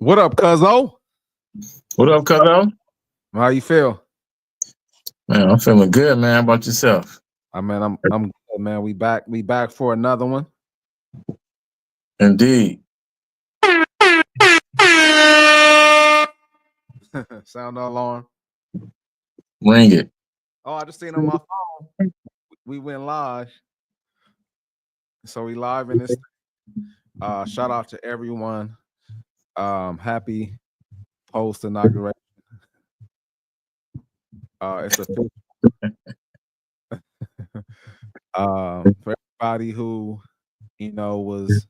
What up, Cuzzo? What up, Cuzzo? How you feel? Man, I'm feeling good, man. How about yourself? I'm good, man. We back for another one. Indeed. Sound alarm. Ring it. Oh, I just seen on my phone. We went live. So we live in this. Shout out to everyone. Happy post inauguration. It's a for everybody who was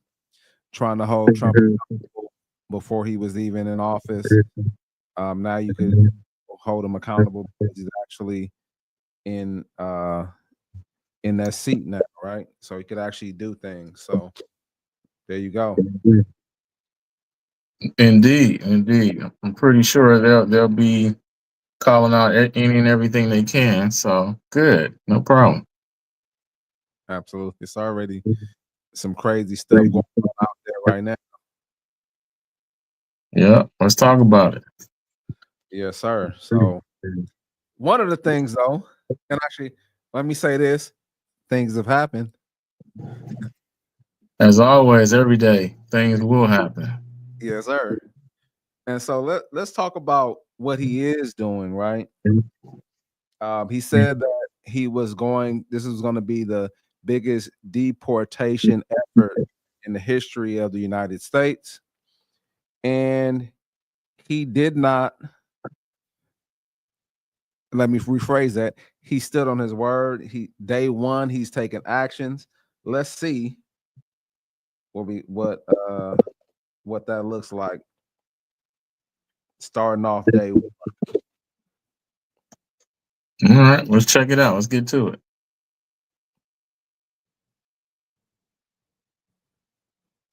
trying to hold Trump accountable before he was even in office. Now you can hold him accountable because he's actually in that seat now, right? So he could actually do things. So there you go. Indeed. I'm pretty sure they'll be calling out any and everything they can. So good, no problem. Absolutely, it's already some crazy stuff going on out there right now. Yeah, let's talk about it. Yes, sir. So one of the things, though, and actually, let me say this: things have happened. As always, every day things will happen. Yes, sir. And so let's talk about what he is doing, right? He said that this was going to be the biggest deportation effort in the history of the United States. And he did not, let me rephrase that. He stood on his word. Day one, he's taking actions. Let's see what that looks like starting off day one. All right, let's check it out. Let's get to it.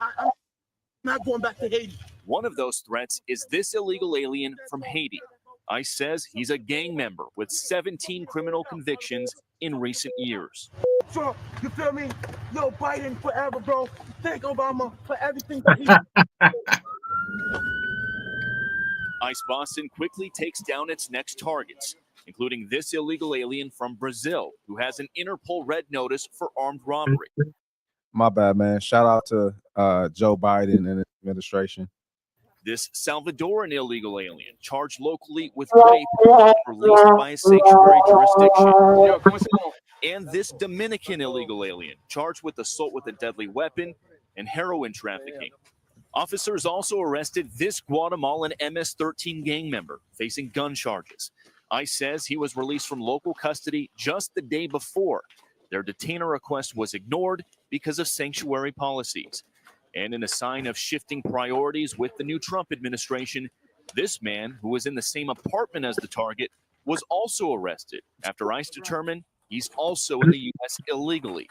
I'm not going back to Haiti. One of those threats is this illegal alien from Haiti. ICE says he's a gang member with 17 criminal convictions in recent years. Trump, you feel me? Yo, Biden forever, bro. Thank Obama for everything. ICE Boston quickly takes down its next targets, including this illegal alien from Brazil who has an Interpol red notice for armed robbery. My bad, man. Shout out to Joe Biden and his administration. This Salvadoran illegal alien charged locally with rape released by a sanctuary jurisdiction. And this Dominican illegal alien charged with assault with a deadly weapon and heroin trafficking. Officers also arrested this Guatemalan MS-13 gang member facing gun charges. ICE says he was released from local custody just the day before. Their detainer request was ignored because of sanctuary policies. And in a sign of shifting priorities with the new Trump administration, this man, who was in the same apartment as the target, was also arrested after ICE determined he's also in the U.S. illegally.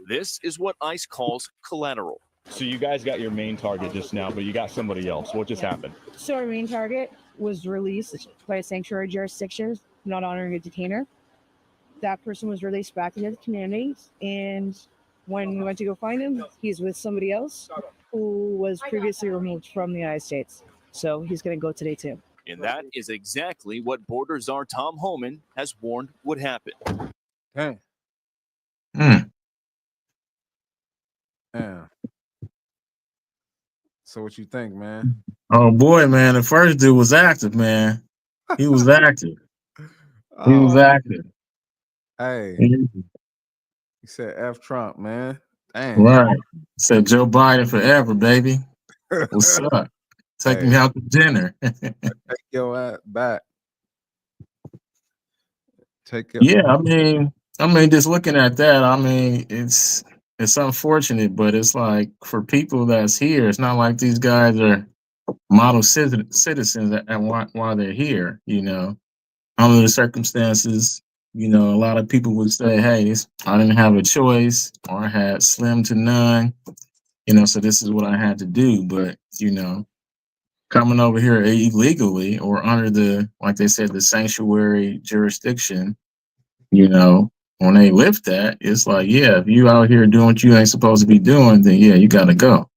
This is what ICE calls collateral. So you guys got your main target just now, but you got somebody else. What just happened? So our main target was released by a sanctuary jurisdiction, not honoring a detainer. That person was released back into the community, and when we went to go find him, he's with somebody else who was previously removed from the United States. So he's going to go today too. And that is exactly what Border Czar Tom Homan has warned would happen. Dang. Yeah. So what you think, man? Oh boy, man, the first dude was active, man. He was active. He was active. Hey, he said F Trump, man. Dang. Right. Said Joe Biden forever, baby. What's up? Take me out to dinner. Take your ass back. Yeah, I mean, just looking at that, I mean, it's unfortunate, but it's like for people that's here, it's not like these guys are model citizens while they're here, under the circumstances. A lot of people would say, hey, I didn't have a choice, or I had slim to none, so this is what I had to do. But, coming over here illegally or under the, like they said, the sanctuary jurisdiction, when they lift that, it's like, yeah, if you out here doing what you ain't supposed to be doing, then yeah, you got to go.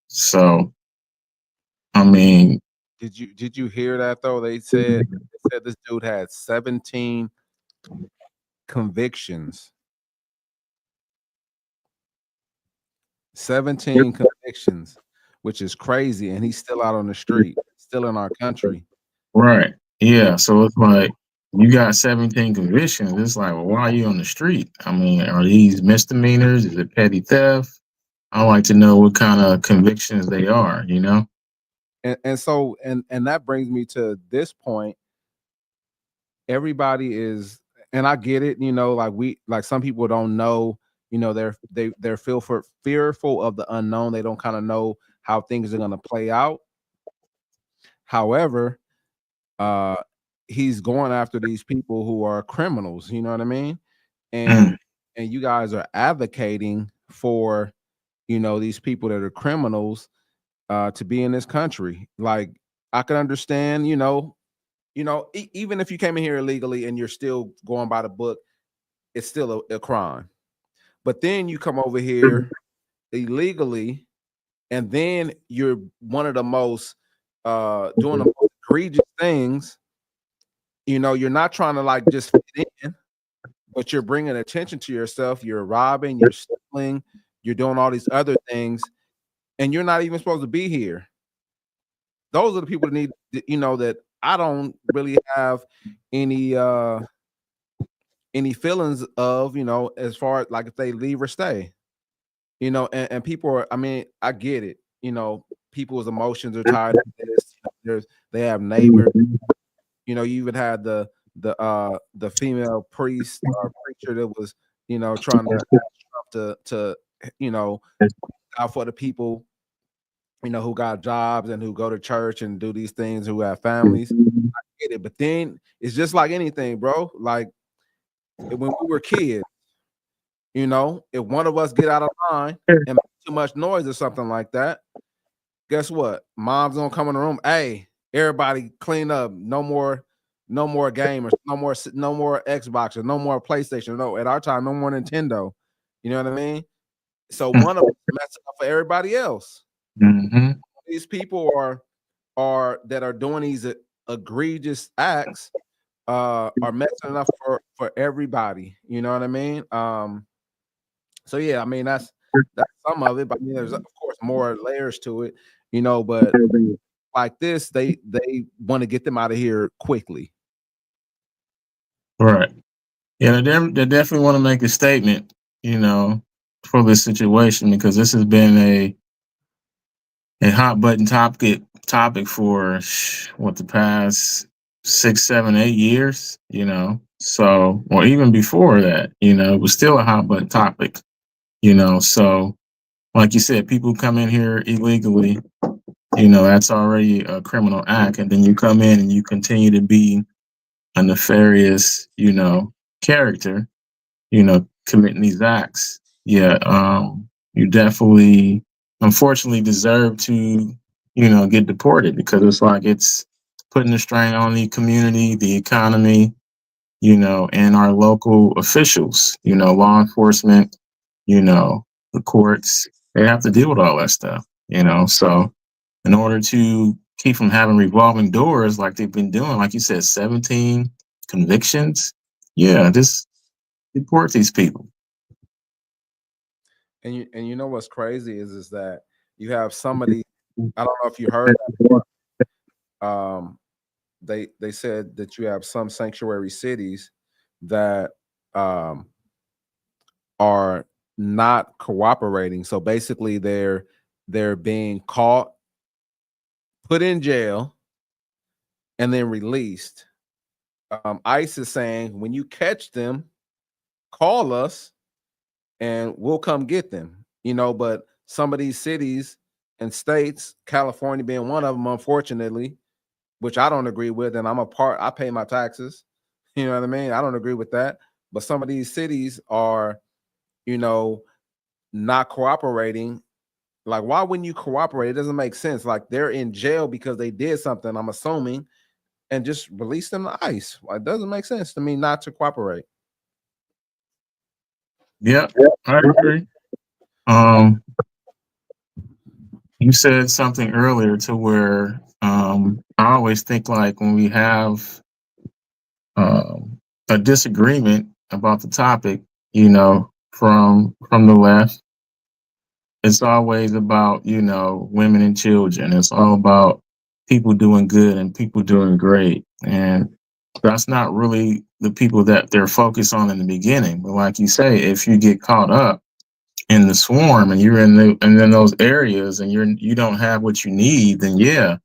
So, I mean, Did you hear that though? They said this dude had 17 convictions. 17 convictions, which is crazy, and he's still out on the street, still in our country. Right. Yeah. So it's like you got 17 convictions. It's like, well, why are you on the street? I mean, are these misdemeanors? Is it petty theft? I like to know what kind of convictions they are, you know? And so and that brings me to this point. Everybody is, and I get it, like some people don't know, they're fearful of the unknown. They don't kind of know how things are gonna play out. However, uh he's going after these people who are criminals, you know what I mean? And Mm. and you guys are advocating for, these people that are criminals to be in this country. Like, I can understand, even if you came in here illegally and you're still going by the book, it's still a crime. But then you come over here illegally, and then you're one of the most doing the most egregious things. You're not trying to like just fit in, but you're bringing attention to yourself. You're robbing, you're stealing, you're doing all these other things, and you're not even supposed to be here. Those are the people that need, that I don't really have any feelings of, as far as like if they leave or stay. And people are, I mean, I get it. People's emotions are tied to this. They have neighbors. You even had the female priest or preacher that was, trying to ask Trump to out for the people, who got jobs and who go to church and do these things, who have families. I get it. But then it's just like anything, bro. Like when we were kids, if one of us get out of line and make too much noise or something like that, guess what? Mom's gonna come in the room. Hey, everybody, clean up. No more gamers. No more Xboxes. No more PlayStation. No, at our time, no more Nintendo. You know what I mean? So one of us messing up for everybody else. Mm-hmm. These people are that are doing these egregious acts are messing up for everybody. You know what I mean? So yeah, I mean that's some of it, but I mean there's of course more layers to it, but like this, they want to get them out of here quickly. Right. Yeah, they definitely want to make a statement, you know, for this situation because this has been a hot button topic for what the past 6, 7, 8 years, you know. So, or even before that, you know, it was still a hot button topic, you know. So, like you said, people come in here illegally, you know, that's already a criminal act, and then you come in and you continue to be a nefarious, you know, character, you know, committing these acts. Yeah, you definitely, unfortunately, deserve to, you know, get deported because it's like it's putting a strain on the community, the economy, you know, and our local officials, you know, law enforcement, you know, the courts. They have to deal with all that stuff, you know. So, in order to keep from having revolving doors like they've been doing, like you said, 17 convictions. Yeah, just deport these people. And you know what's crazy is that you have somebody. I don't know if you heard that. They said that you have some sanctuary cities that are not cooperating. So basically, they're being caught, put in jail, and then released. ICE is saying when you catch them, call us and we'll come get them. But some of these cities and states, California being one of them, unfortunately, which I don't agree with, and I pay my taxes. You know what I mean? I don't agree with that. But some of these cities are, you know, not cooperating. Like, why wouldn't you cooperate? It doesn't make sense. Like, they're in jail because they did something, I'm assuming, and just release them to ICE. It doesn't make sense to me not to cooperate. Yeah, I agree. Um, you said something earlier to where I always think like when we have a disagreement about the topic, from the left, it's always about, women and children. It's all about people doing good and people doing great. And that's not really the people that they're focused on in the beginning. But like you say, if you get caught up in the swarm and you're in those areas and you don't have what you need, then yeah,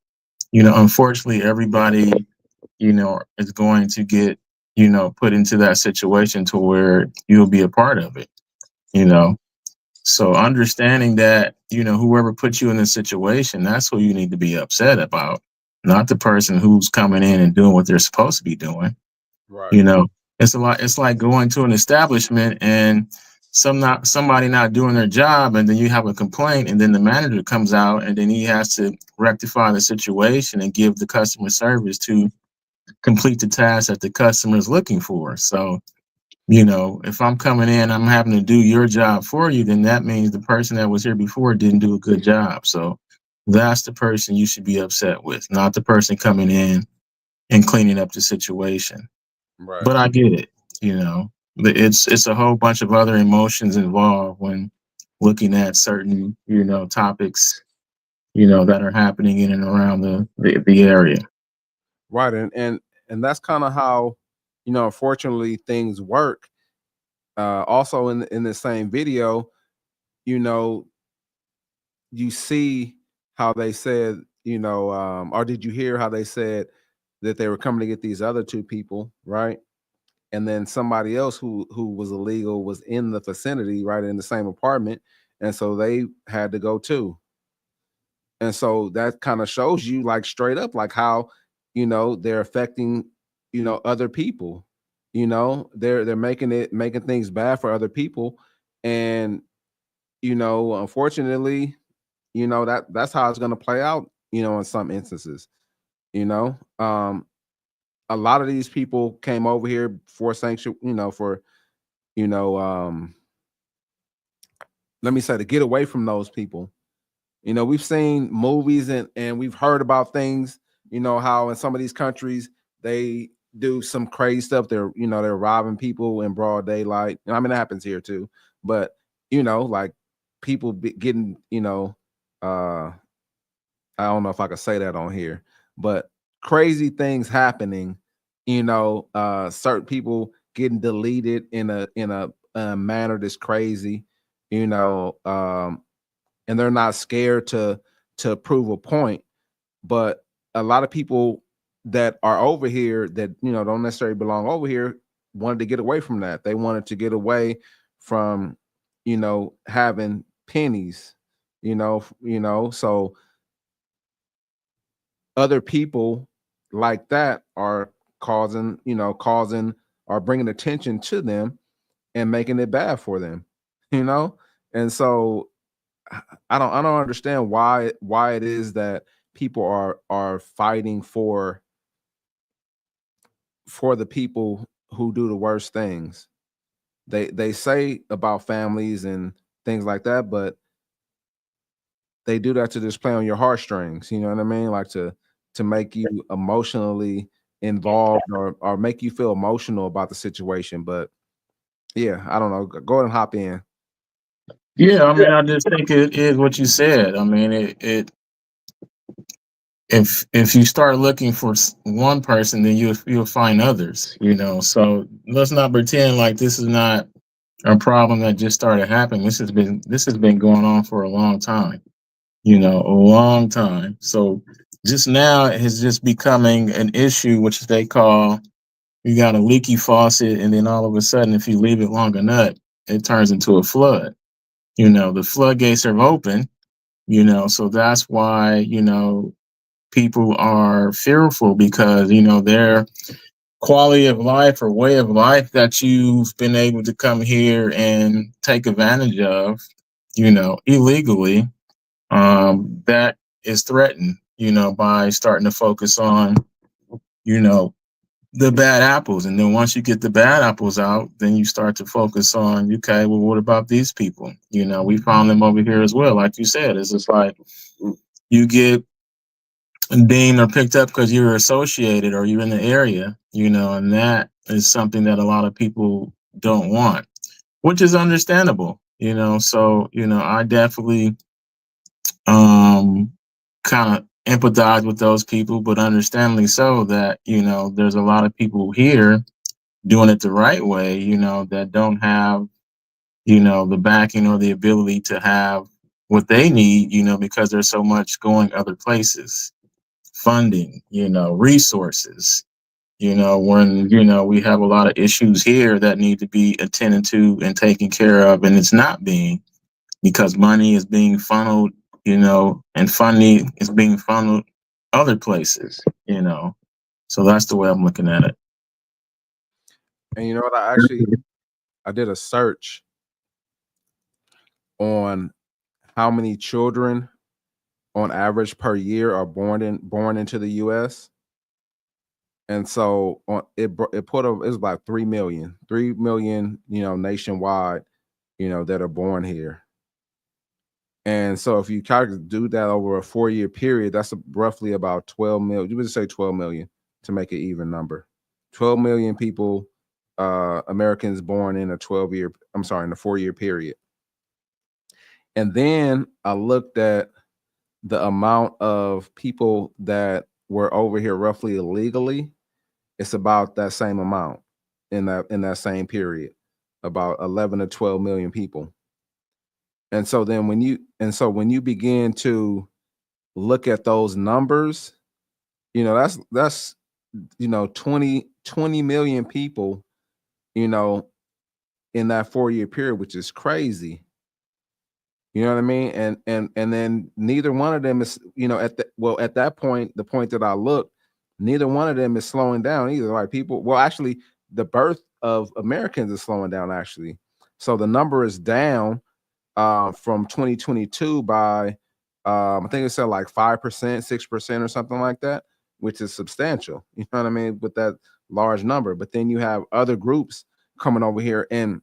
unfortunately everybody, is going to get, put into that situation to where you'll be a part of it, you know. So understanding that, whoever put you in this situation, that's who you need to be upset about, not the person who's coming in and doing what they're supposed to be doing. Right. You know, it's like going to an establishment and somebody not doing their job, and then you have a complaint, and then the manager comes out and then he has to rectify the situation and give the customer service to complete the task that the customer is looking for. So, if I'm coming in, I'm having to do your job for you, then that means the person that was here before didn't do a good job. So that's the person you should be upset with, not the person coming in and cleaning up the situation. Right. But I get it, it's a whole bunch of other emotions involved when looking at certain, topics, that are happening in and around the area. Right. And that's kind of how, unfortunately things work. Also in the same video, you know, you see how they said, or did you hear how they said that they were coming to get these other two people, right? And then somebody else who was illegal was in the vicinity, right, in the same apartment, and so they had to go too. And so that kind of shows you, like, straight up, like, how, they're affecting, other people. They're making things bad for other people. And, unfortunately, that's how it's going to play out, in some instances. you know um a lot of these people came over here for sanction, for, you know let me say, to get away from those people. We've seen movies and we've heard about things, how in some of these countries they do some crazy stuff. They're robbing people in broad daylight. I mean, that happens here too. But, like, people getting, uh I don't know if I could say that on here, but crazy things happening, certain people getting deleted in a manner that's crazy, you know, and they're not scared to prove a point. But a lot of people that are over here that, don't necessarily belong over here, wanted to get away from that. They wanted to get away from, having pennies, so other people like that are causing or bringing attention to them and making it bad for them, you know? And so I don't understand why it is that people are fighting for the people who do the worst things. They say about families and things like that, but they do that to just play on your heartstrings, you know what I mean? Like, to make you emotionally involved, or make you feel emotional about the situation. But yeah, I don't know. Go ahead and hop in. Yeah, I mean, I just think it is what you said. I mean, it if you start looking for one person, then you'll find others. So let's not pretend like this is not a problem that just started happening. This has been going on for a long time. A long time. So just now it is just becoming an issue, which they call, you got a leaky faucet, and then all of a sudden, if you leave it long enough, it turns into a flood. The floodgates are open. So that's why people are fearful, because their quality of life or way of life that you've been able to come here and take advantage of, illegally, that is threatened, by starting to focus on, the bad apples. And then once you get the bad apples out, then you start to focus on, okay, well, what about these people? We found them over here as well. Like you said, it's just like you get deemed or picked up because you're associated or you're in the area, and that is something that a lot of people don't want, which is understandable. So, I definitely kind of empathize with those people, but understandably so that, there's a lot of people here doing it the right way, that don't have, the backing or the ability to have what they need, because there's so much going other places, funding, resources, when, we have a lot of issues here that need to be attended to and taken care of, and it's not being, because money is being funneled, and funding is being funneled other places. So that's the way I'm looking at it. And you know what? I did a search on how many children on average per year are born into the U.S. And so it was about 3 million, nationwide, that are born here. And so if you try to do that over a 4-year period, that's roughly about 12 million. You would say 12 million to make an even number. 12 million people, Americans born in a 4-year period. And then I looked at the amount of people that were over here roughly illegally. It's about that same amount in that same period, about 11 to 12 million people. And so when you begin to look at those numbers, that's 20 million people, in that 4-year period, which is crazy. You know what I mean? And then neither one of them is, at that point, the point that I looked, neither one of them is slowing down either. Like actually, the birth of Americans is slowing down actually. So the number is down from 2022 by I think it said like 5%, 6% or something like that, which is substantial. You know what I mean? With that large number. But then you have other groups coming over here, and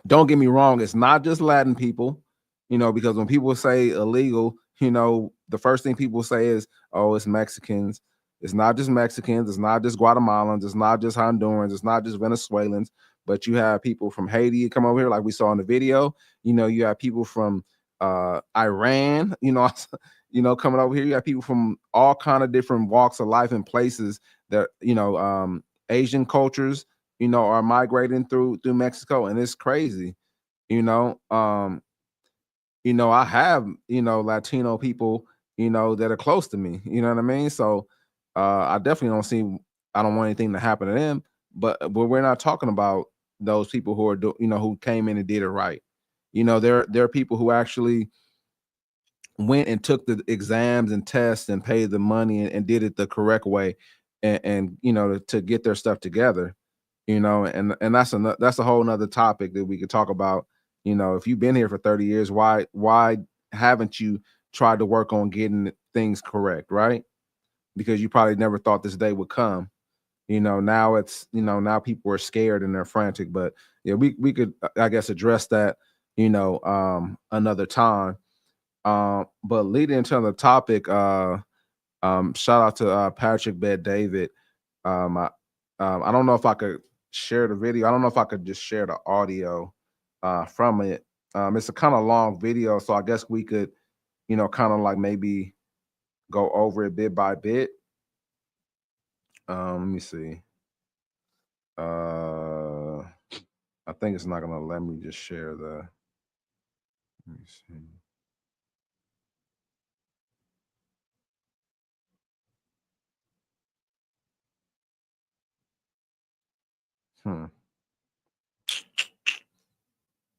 don't get me wrong, it's not just Latin people, because when people say illegal, the first thing people say is, oh, it's Mexicans. It's not just Mexicans, it's not just Guatemalans, it's not just Hondurans, it's not just Venezuelans, but you have people from Haiti come over here, like we saw in the video. You have people from Iran, coming over here. You have people from all kind of different walks of life and places that, Asian cultures, are migrating through Mexico, and it's crazy. I have, Latino people, that are close to me, you know what I mean? So I definitely I don't want anything to happen to them, but we're not talking about those people who are who came in and did it right. There are people who actually went and took the exams and tests and paid the money and did it the correct way, and to get their stuff together. And that's a whole nother topic that we could talk about. If you've been here for 30 years, why haven't you tried to work on getting things correct, right? Because you probably never thought this day would come. Now now people are scared and they're frantic. But yeah, we could, I guess, address that another time. But leading into the topic, shout out to Patrick Bet David. I don't know if I could share the video. I don't know if I could just share the audio from it. It's a kind of long video, so I guess we could, kind of like maybe go over it bit by bit. Let me see. I think it's not gonna let me just share the. Let me see. I'm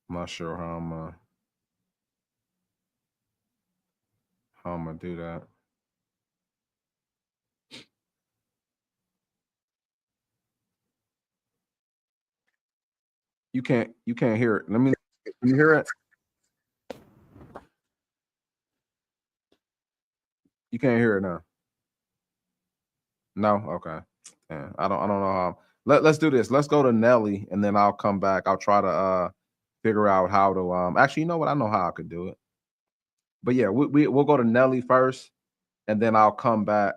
not sure how I'm gonna do that. You can't hear it. Let me. Can you hear it? You can't hear it now. No, okay. Yeah, I don't know how. Let's do this. Let's go to Nelly, and then I'll come back. I'll try to figure out how to actually, you know what? I know how I could do it. But yeah, we'll go to Nelly first, and then I'll come back.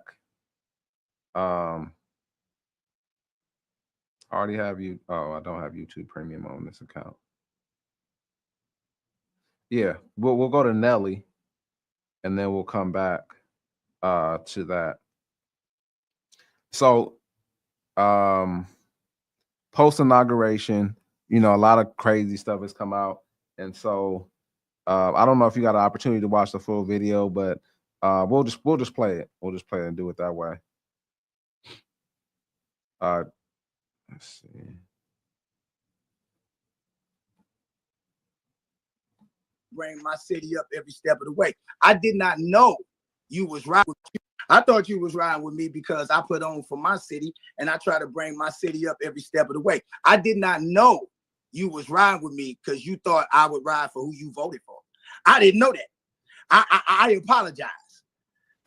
I already have you. Oh, I don't have YouTube Premium on this account. Yeah, we'll go to Nelly, and then we'll come back to that. So, post inauguration, you know, a lot of crazy stuff has come out, and so I don't know if you got an opportunity to watch the full video, but we'll just play it. We'll just play it and do it that way. Let's see. Bring my city up every step of the way. I did not know you was riding with me. I thought you was riding with me because I put on for my city and I try to bring my city up every step of the way. I did not know you was riding with me because you thought I would ride for who you voted for. I didn't know that. I apologize.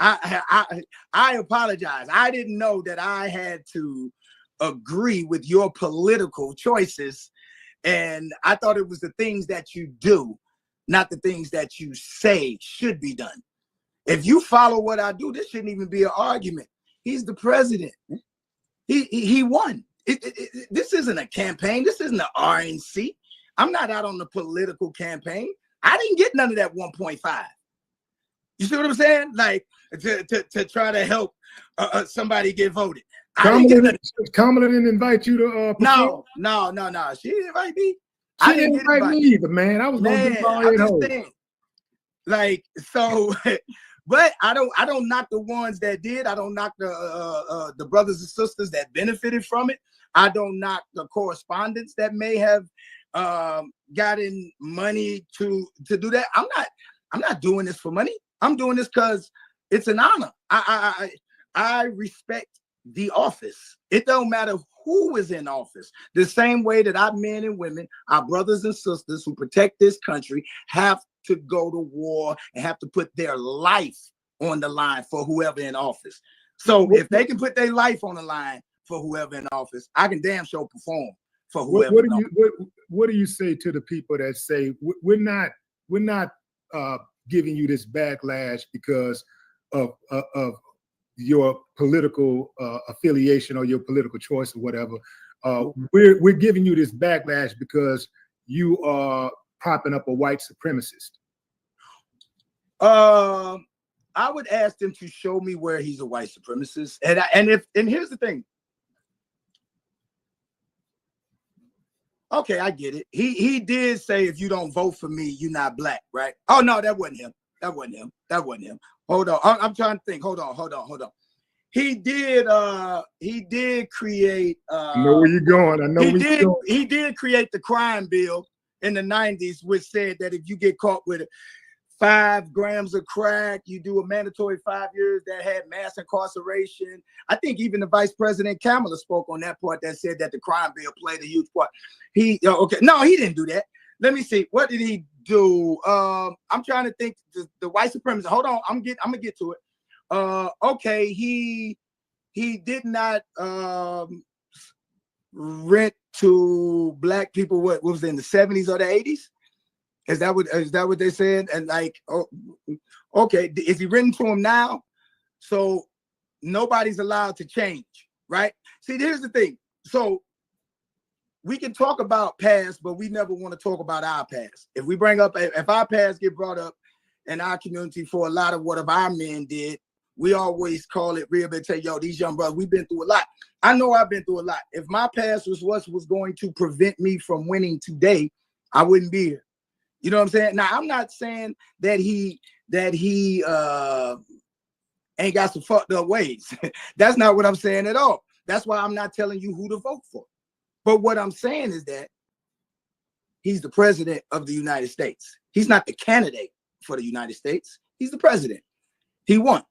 I apologize. I didn't know that I had to agree with your political choices, and I thought it was the things that you do, not the things that you say should be done. If you follow what I do, this shouldn't even be an argument. He's the president. He won. This isn't a campaign. This isn't an RNC. I'm not out on the political campaign. I didn't get none of that 1.5. You see what I'm saying? Like to try to help somebody get voted. Kamala didn't invite you to No. She didn't invite me. She didn't invite me either, man. I was gonna do all that. Like, so but I don't knock the ones that did. I don't knock the brothers and sisters that benefited from it. I don't knock the correspondents that may have gotten money to do that. I'm not doing this for money. I'm doing this because it's an honor. I respect the office. It don't matter who is in office. The same way that our men and women, our brothers and sisters who protect this country, have to go to war and have to put their life on the line for whoever in office. So if they can put their life on the line for whoever in office, I can damn sure perform for whoever. What do you say to the people that say we're not giving you this backlash because of your political affiliation or your political choice or whatever? We're giving you this backlash because you are propping up a white supremacist. I would ask them to show me where he's a white supremacist, and here's the thing. Okay, I get it. He did say if you don't vote for me, you're not black, right? Oh no, that wasn't him. That wasn't him. Hold on. I'm trying to think. Hold on. He did create I know where you're going. I know where you're going. He did create the crime bill in the 90s, which said that if you get caught with 5 grams of crack, you do a mandatory 5 years. That had mass incarceration. I think even the Vice President Kamala spoke on that part that said that the crime bill played a huge part. No, he didn't do that. Let me see. What did he do? I'm trying to think. The white supremacist. Hold on. I'm gonna get to it. Okay. He did not rent to black people. What was it, in the 70s or the 80s? Is that what they said? And like, oh, okay, is he written to him now? So nobody's allowed to change, right? See, here's the thing. So we can talk about past, but we never want to talk about our past. If our past get brought up in our community for a lot of what our men did, we always call it rehabilitate. Yo, these young brothers, we've been through a lot. I know I've been through a lot. If my past was what was going to prevent me from winning today, I wouldn't be here. You know what I'm saying? Now, I'm not saying that he ain't got some fucked up ways. That's not what I'm saying at all. That's why I'm not telling you who to vote for. But what I'm saying is that he's the president of the United States. He's not the candidate for the United States. He's the president. He won.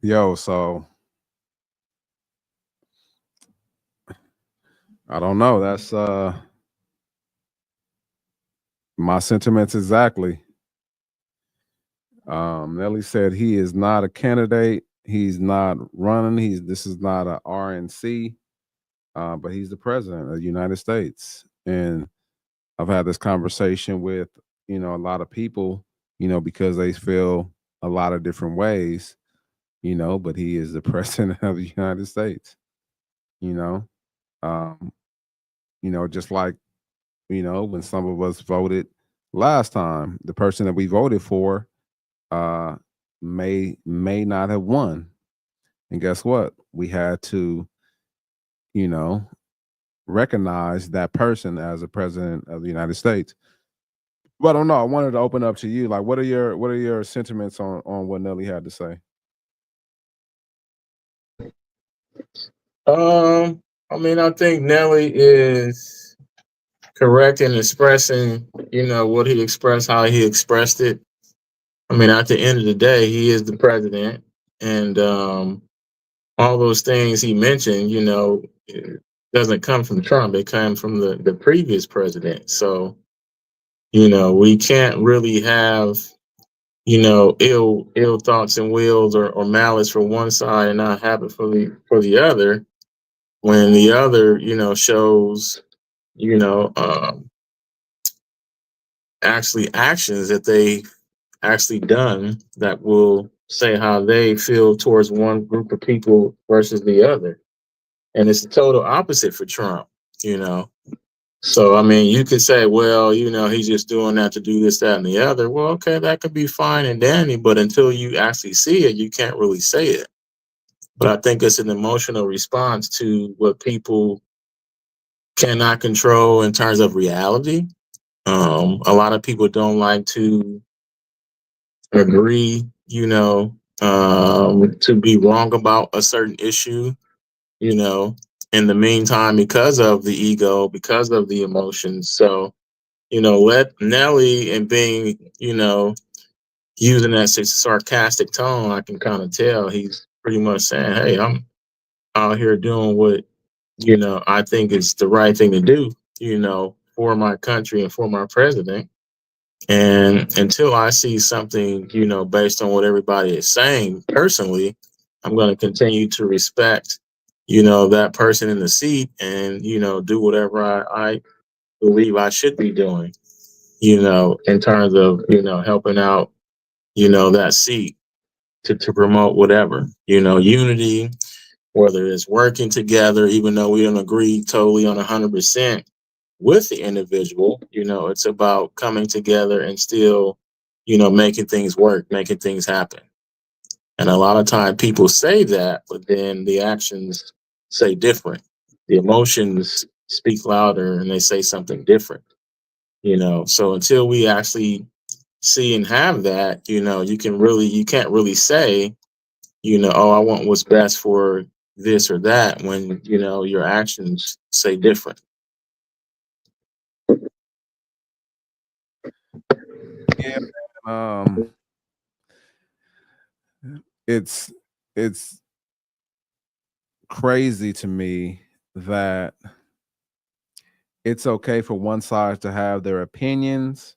Yo, so I don't know. That's my sentiments exactly. Nelly said he is not a candidate. He's not running. This is not a RNC, but he's the president of the United States. And I've had this conversation with, a lot of people, because they feel a lot of different ways, but he is the president of the United States, you know. Um, just like, when some of us voted last time, the person that we voted for uh may not have won. And guess what? We had to, you know, recognize that person as a president of the United States. But I don't know. I wanted to open up to you. Like, what are your sentiments on what Nelly had to say? I mean, I think Nelly is correct in expressing, what he expressed, how he expressed it. I mean, at the end of the day, he is the president, and all those things he mentioned, it doesn't come from Trump. It came from the previous president. So, we can't really have, ill thoughts and wills or malice for one side and not have it for the other. When the other, shows, you know, um, actually actions that they actually done that will say how they feel towards one group of people versus the other. And it's the total opposite for Trump, you know. So I mean, you could say, well, he's just doing that to do this, that, and the other. Well, okay, that could be fine and dandy, but until you actually see it, you can't really say it. But I think it's an emotional response to what people cannot control in terms of reality. A lot of people don't like to agree, to be wrong about a certain issue, you know, in the meantime, because of the ego, because of the emotions. So, let Nelly and being, using that sarcastic tone, I can kind of tell he's pretty much saying, hey, I'm out here doing what, I think is the right thing to do, for my country and for my president. And until I see something, based on what everybody is saying personally, I'm going to continue to respect, that person in the seat and, do whatever I believe I should be doing, in terms of, helping out, that seat to promote whatever, unity, whether it's working together, even though we don't agree totally on 100% with the individual, it's about coming together and still, making things work, making things happen. And a lot of time people say that, but then the actions say different. The emotions speak louder and they say something different, So until we actually see and have that, you can't really say, oh, I want what's best for this or that when, your actions say different. Yeah, um, it's it's crazy to me that it's okay for one side to have their opinions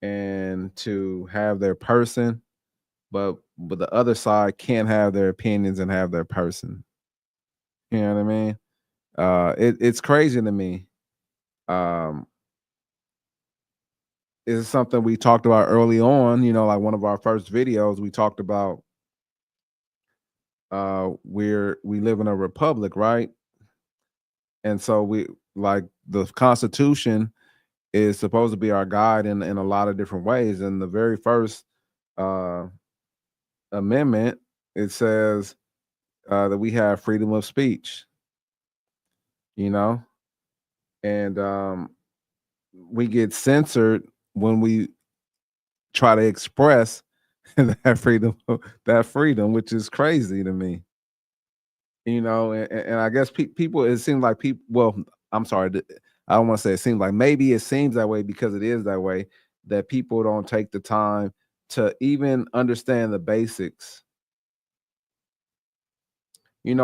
and to have their person, but the other side can't have their opinions and have their person. You know what I mean? It's crazy to me. Um, is something we talked about early on. Like one of our first videos, we talked about we live in a republic, right? And so we like the Constitution is supposed to be our guide in a lot of different ways. And the very first uh, amendment, it says that we have freedom of speech, you know, and we get censored when we try to express that freedom, which is crazy to me. And I guess people, it seems like people, well, I'm sorry, I don't want to say it seems like, maybe it seems that way because it is that way, that people don't take the time to even understand the basics. When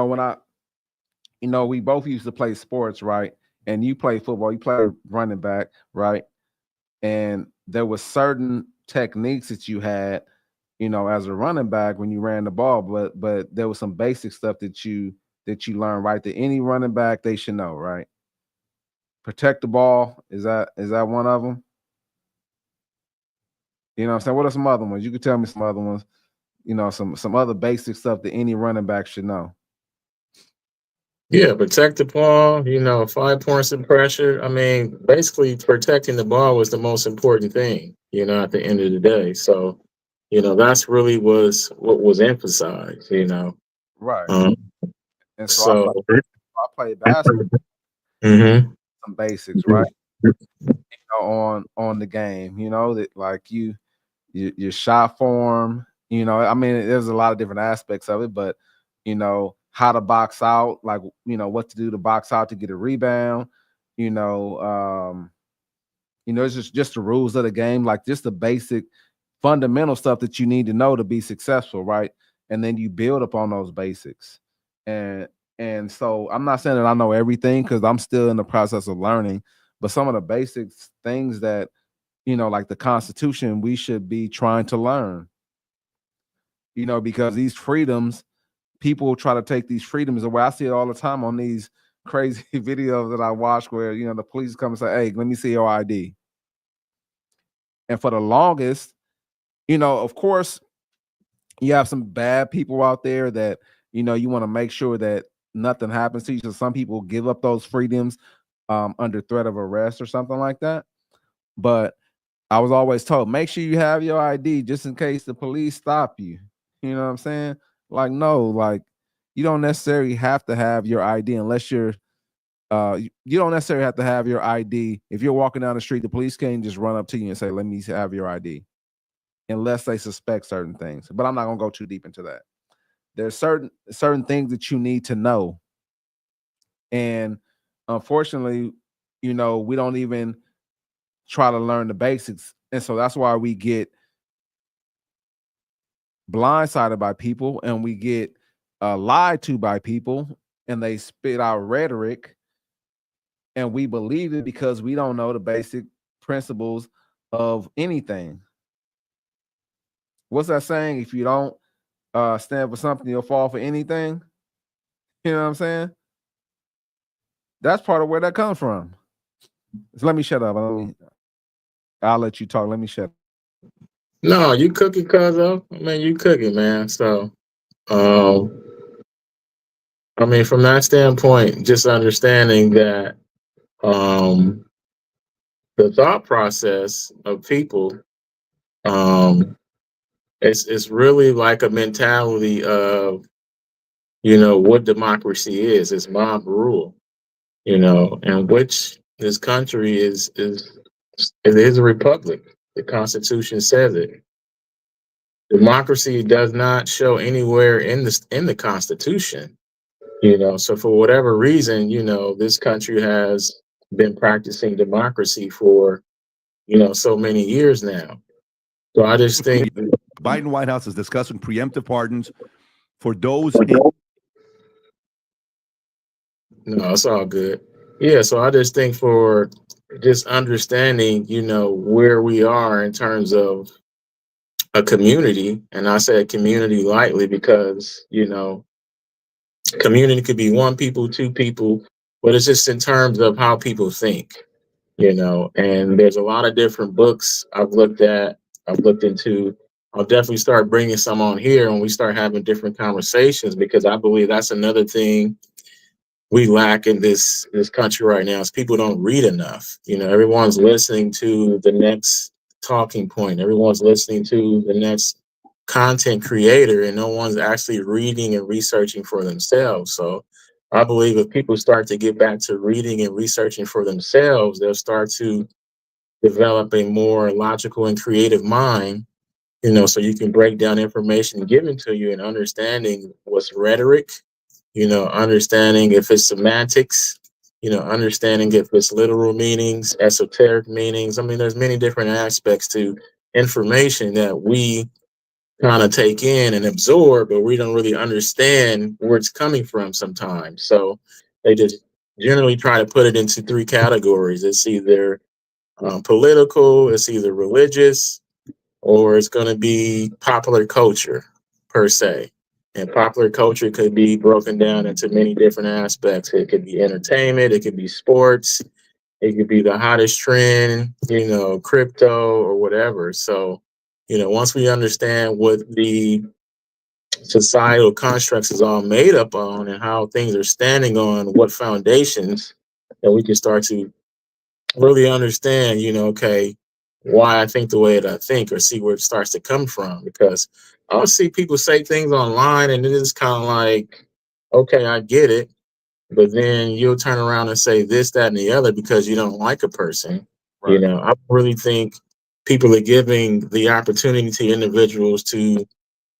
we both used to play sports, right? And you play football, you play running back, right? And there was certain techniques that you had, as a running back when you ran the ball, but there was some basic stuff that you learn, right? That any running back they should know, right? Protect the ball. Is that one of them? You know what I'm saying? What are some other ones? You could tell me some other ones. You know, some other basic stuff that any running back should know. Yeah, protect the ball, 5 points of pressure. I mean, basically protecting the ball was the most important thing, at the end of the day. So, that's really was what was emphasized. Right. Um, And so so, I played basketball, mhm. some basics, right? On the game, that like your shot form, I mean, there's a lot of different aspects of it, but how to box out, like what to do to box out to get a rebound, you know, um, it's just the rules of the game, like just the basic fundamental stuff that you need to know to be successful, right? And then you build upon those basics. And and so I'm not saying that I know everything because I'm still in the process of learning, but some of the basics things that like the Constitution, we should be trying to learn, because these freedoms, people try to take these freedoms away. I see it all the time on these crazy videos that I watch where, the police come and say, hey, let me see your ID. And for the longest, of course, you have some bad people out there that, you want to make sure that nothing happens to you. So some people give up those freedoms under threat of arrest or something like that. But I was always told, make sure you have your ID just in case the police stop you. You know what I'm saying? Like, no, like you don't necessarily have to have your ID unless you're you don't necessarily have to have your ID. If you're walking down the street, the police can't just run up to you and say, let me have your ID, unless they suspect certain things. But I'm not gonna go too deep into that. There's certain things that you need to know. And unfortunately, we don't even try to learn the basics. And so that's why we get blindsided by people and we get lied to by people and they spit out rhetoric and we believe it because we don't know the basic principles of anything. What's that saying? If you don't stand for something, you'll fall for anything. You know what I'm saying? That's part of where that comes from. So let me shut up. I'll let you talk. Let me shut up. No, you cooking, cuzzo. I mean, you cooking, man. So, um, I mean, from that standpoint, just understanding that um, the thought process of people, um, it's really like a mentality of, what democracy is. It's mob rule, and which this country it is a republic. The Constitution says it. Democracy does not show anywhere in the Constitution. So for whatever reason, this country has been practicing democracy for, so many years now. So I just think Biden White House is discussing preemptive pardons for those in. no, it's all good. Yeah, so I just think for just understanding, where we are in terms of a community, and I say a community lightly because, community could be one people, two people, but it's just in terms of how people think. And there's a lot of different books I've looked into. I'll definitely start bringing some on here when we start having different conversations, because I believe that's another thing we lack in this country right now is people don't read enough. Everyone's listening to the next talking point. Everyone's listening to the next content creator, and no one's actually reading and researching for themselves. So I believe if people start to get back to reading and researching for themselves, they'll start to develop a more logical and creative mind, so you can break down information given to you and understanding what's rhetoric, understanding if it's semantics, understanding if it's literal meanings, esoteric meanings. I mean, there's many different aspects to information that we kind of take in and absorb, but we don't really understand where it's coming from sometimes. So they just generally try to put it into three categories. It's either political, it's either religious, or it's going to be popular culture per se. And popular culture could be broken down into many different aspects. It could be entertainment, it could be sports, It could be the hottest trend, crypto or whatever. So, once we understand what the societal constructs is all made up on and how things are standing on what foundations, that we can start to really understand, okay, why I think the way that I think, or see where it starts to come from. Because I'll see people say things online and it is kind of like, okay, I get it. But then you'll turn around and say this, that, and the other because you don't like a person. Right. I really think people are giving the opportunity to individuals to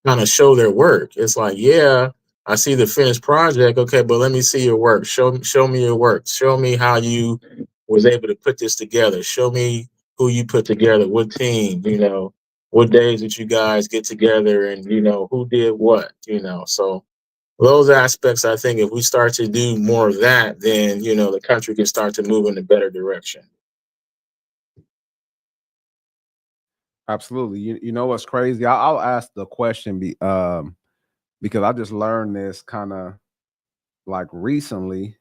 kind of show their work. It's like, yeah, I see the finished project. Okay, but let me see your work. Show me your work. Show me how you was able to put this together. Show me who you put together, what team, what days did you guys get together, and who did what, So those aspects, I think if we start to do more of that, then the country can start to move in a better direction. Absolutely. You know what's crazy? I'll ask the question because I just learned this kind of like recently,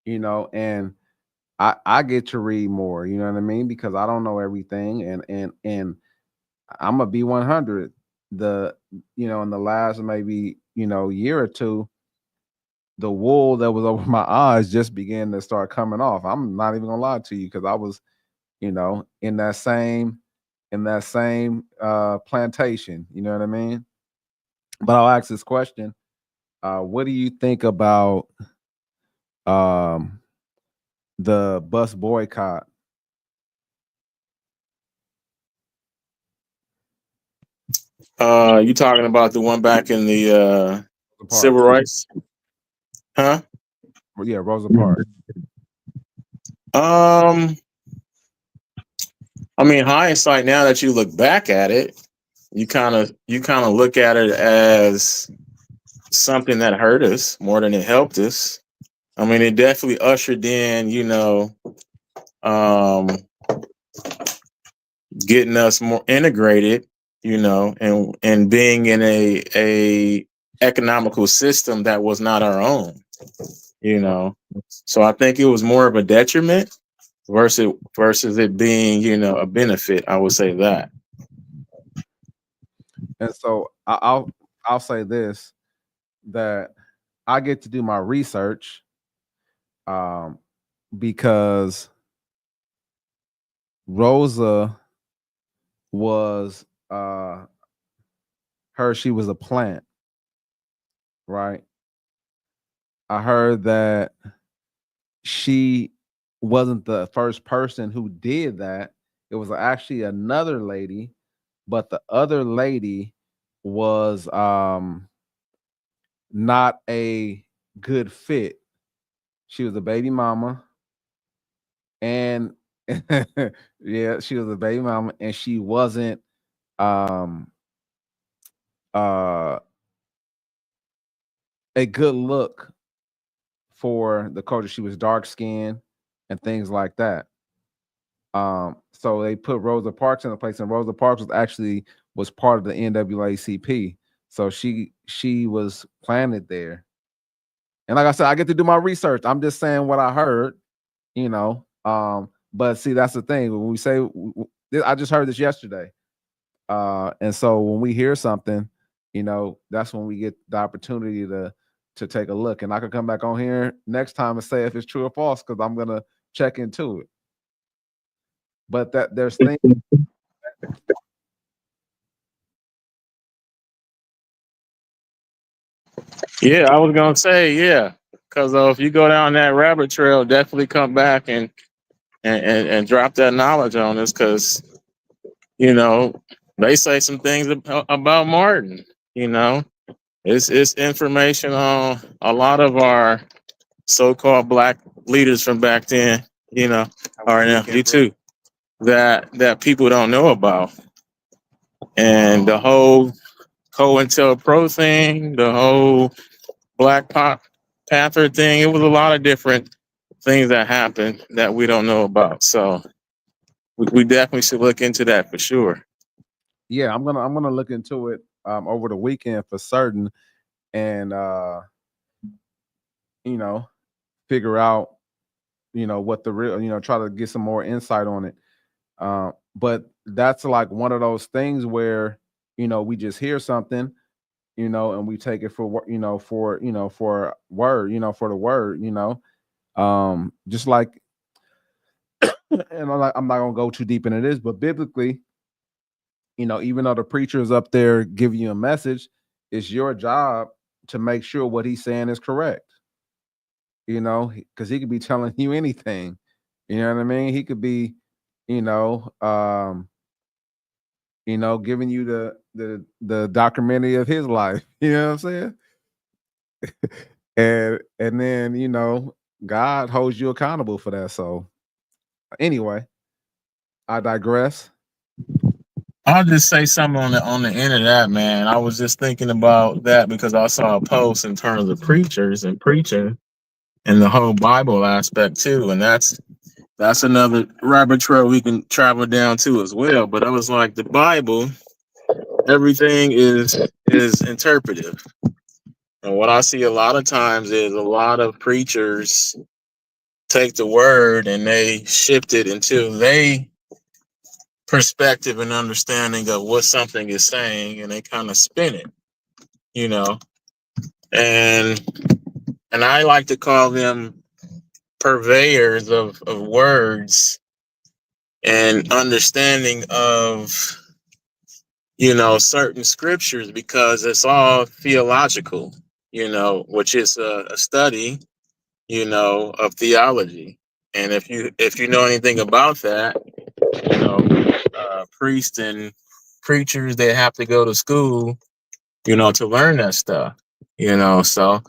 and I get to read more, you know what I mean? Because I don't know everything, and I'm gonna be 100. In the last maybe year or two, the wool that was over my eyes just began to start coming off. I'm not even gonna lie to you because I was, in that same plantation, you know what I mean? But I'll ask this question. What do you think about um the bus boycott? You talking about the one back in the The civil Parks. rights? Huh? Yeah, Rosa Parks. I mean, hindsight, now that you look back at it, you kind of look at it as something that hurt us more than it helped us. I mean, it definitely ushered in, um, getting us more integrated, and being in a economical system that was not our own, So I think it was more of a detriment versus it being, a benefit. I would say that. And so I'll say this, that I get to do my research because Rosa was she was a plant, right? I heard that she wasn't the first person who did that. It was actually another lady, but the other lady was not a good fit. She was a baby mama, and yeah, she was a baby mama, and she wasn't um uh a good look for the culture. She was dark skinned and things like that. So they put Rosa Parks in the place, and Rosa Parks was part of the NAACP. So she was planted there. And like I said, I get to do my research. I'm just saying what I heard, you know. But see, that's the thing. When we say, I just heard this yesterday. And so when we hear something, that's when we get the opportunity to take a look. And I could come back on here next time and say if it's true or false, because I'm gonna check into it. But that there's things. Yeah, I was gonna say, yeah, because if you go down that rabbit trail, definitely come back and drop that knowledge on us, because they say some things about Martin. It's information on a lot of our so-called black leaders from back then. Or now you too, that people don't know about, and the whole COINTELPRO thing, the whole Panther thing. It was a lot of different things that happened that we don't know about. So we definitely should look into that for sure. Yeah, I'm gonna look into it over the weekend for certain, and you know, figure out what the real, try to get some more insight on it. But that's like one of those things where, we just hear something, and we take it for for word, for the word. Just like, and I'm not gonna go too deep into this, but biblically, even though the preacher is up there giving you a message, it's your job to make sure what he's saying is correct. Because he could be telling you anything. You know what I mean? He could be, you know, um, giving you the documentary of his life. You know what I'm saying? And then God holds you accountable for that. So anyway, I digress. I'll just say something on the end of that, man. I was just thinking about that because I saw a post in terms of preachers and preaching and the whole Bible aspect too, and that's another rabbit trail we can travel down to as well. But I was like, the Bible, everything is interpretive, and what I see a lot of times is a lot of preachers take the word and they shift it into they perspective and understanding of what something is saying, and they kind of spin it, you know. And I like to call them purveyors of words and understanding of certain scriptures, because it's all theological, which is a study, of theology. And if you know anything about that, priests and preachers, they have to go to school, to learn that stuff, so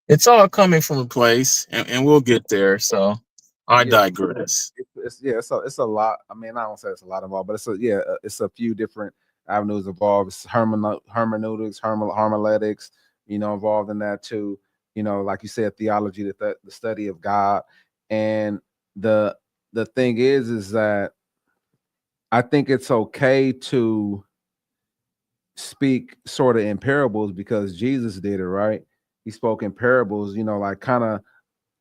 it's all coming from a place, and we'll get there. So I Yeah, digress. it's a lot. I mean, I don't say it's a lot involved, but it's a few different avenues involved. It's hermeneutics, homiletics, involved in that too. Like you said, theology, the study of God, and the the thing is that I think it's okay to speak sort of in parables because Jesus did it, right? He spoke in parables, like kind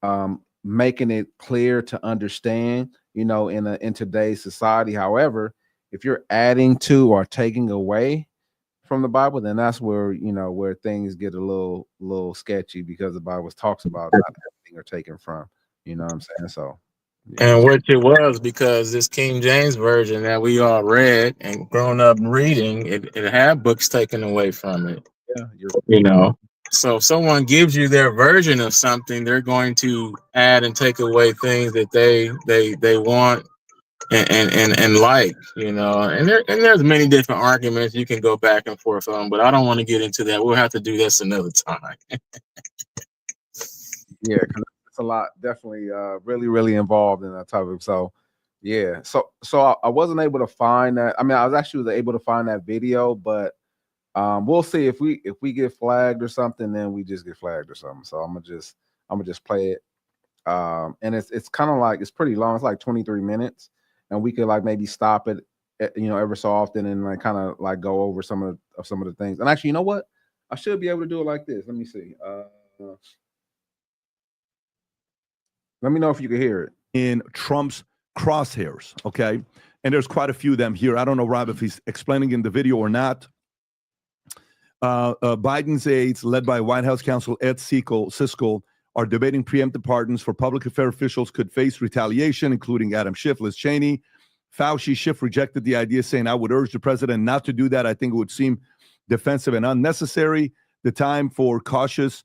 of making it clear to understand, in today's society. However, if you're adding to or taking away from the Bible, then that's where where things get a little sketchy because the Bible talks about not everything are taken from. You know what I'm saying? So yeah, And which it was, because this King James version that we all read and grown up reading, it had books taken away from it, yeah, you're you know. So if someone gives you their version of something, they're going to add and take away things that they want and like, and there's many different arguments you can go back and forth on, but I don't want to get into that. We'll have to do this another time. yeah, 'cause it's a lot, definitely, really, really involved in that topic. So, yeah, so I wasn't able to find that. I mean, I was actually able to find that video, but we'll see if we get flagged or something, then we just get flagged or something. So I'm gonna just play it. And it's kind of like it's pretty long. It's like 23 minutes, and we could like maybe stop it, ever so often, and like kind of like go over some of the things. And actually, you know what? I should be able to do it like this. Let me see. Let me know if you can hear it. In Trump's crosshairs, okay? And there's quite a few of them here. I don't know, Rob, if he's explaining in the video or not. Biden's aides, led by White House counsel Ed Siskel, are debating preemptive pardons for public affairs officials could face retaliation, including Adam Schiff, Liz Cheney. Fauci. Schiff rejected the idea, saying, I would urge the president not to do that. I think it would seem defensive and unnecessary. The time for cautious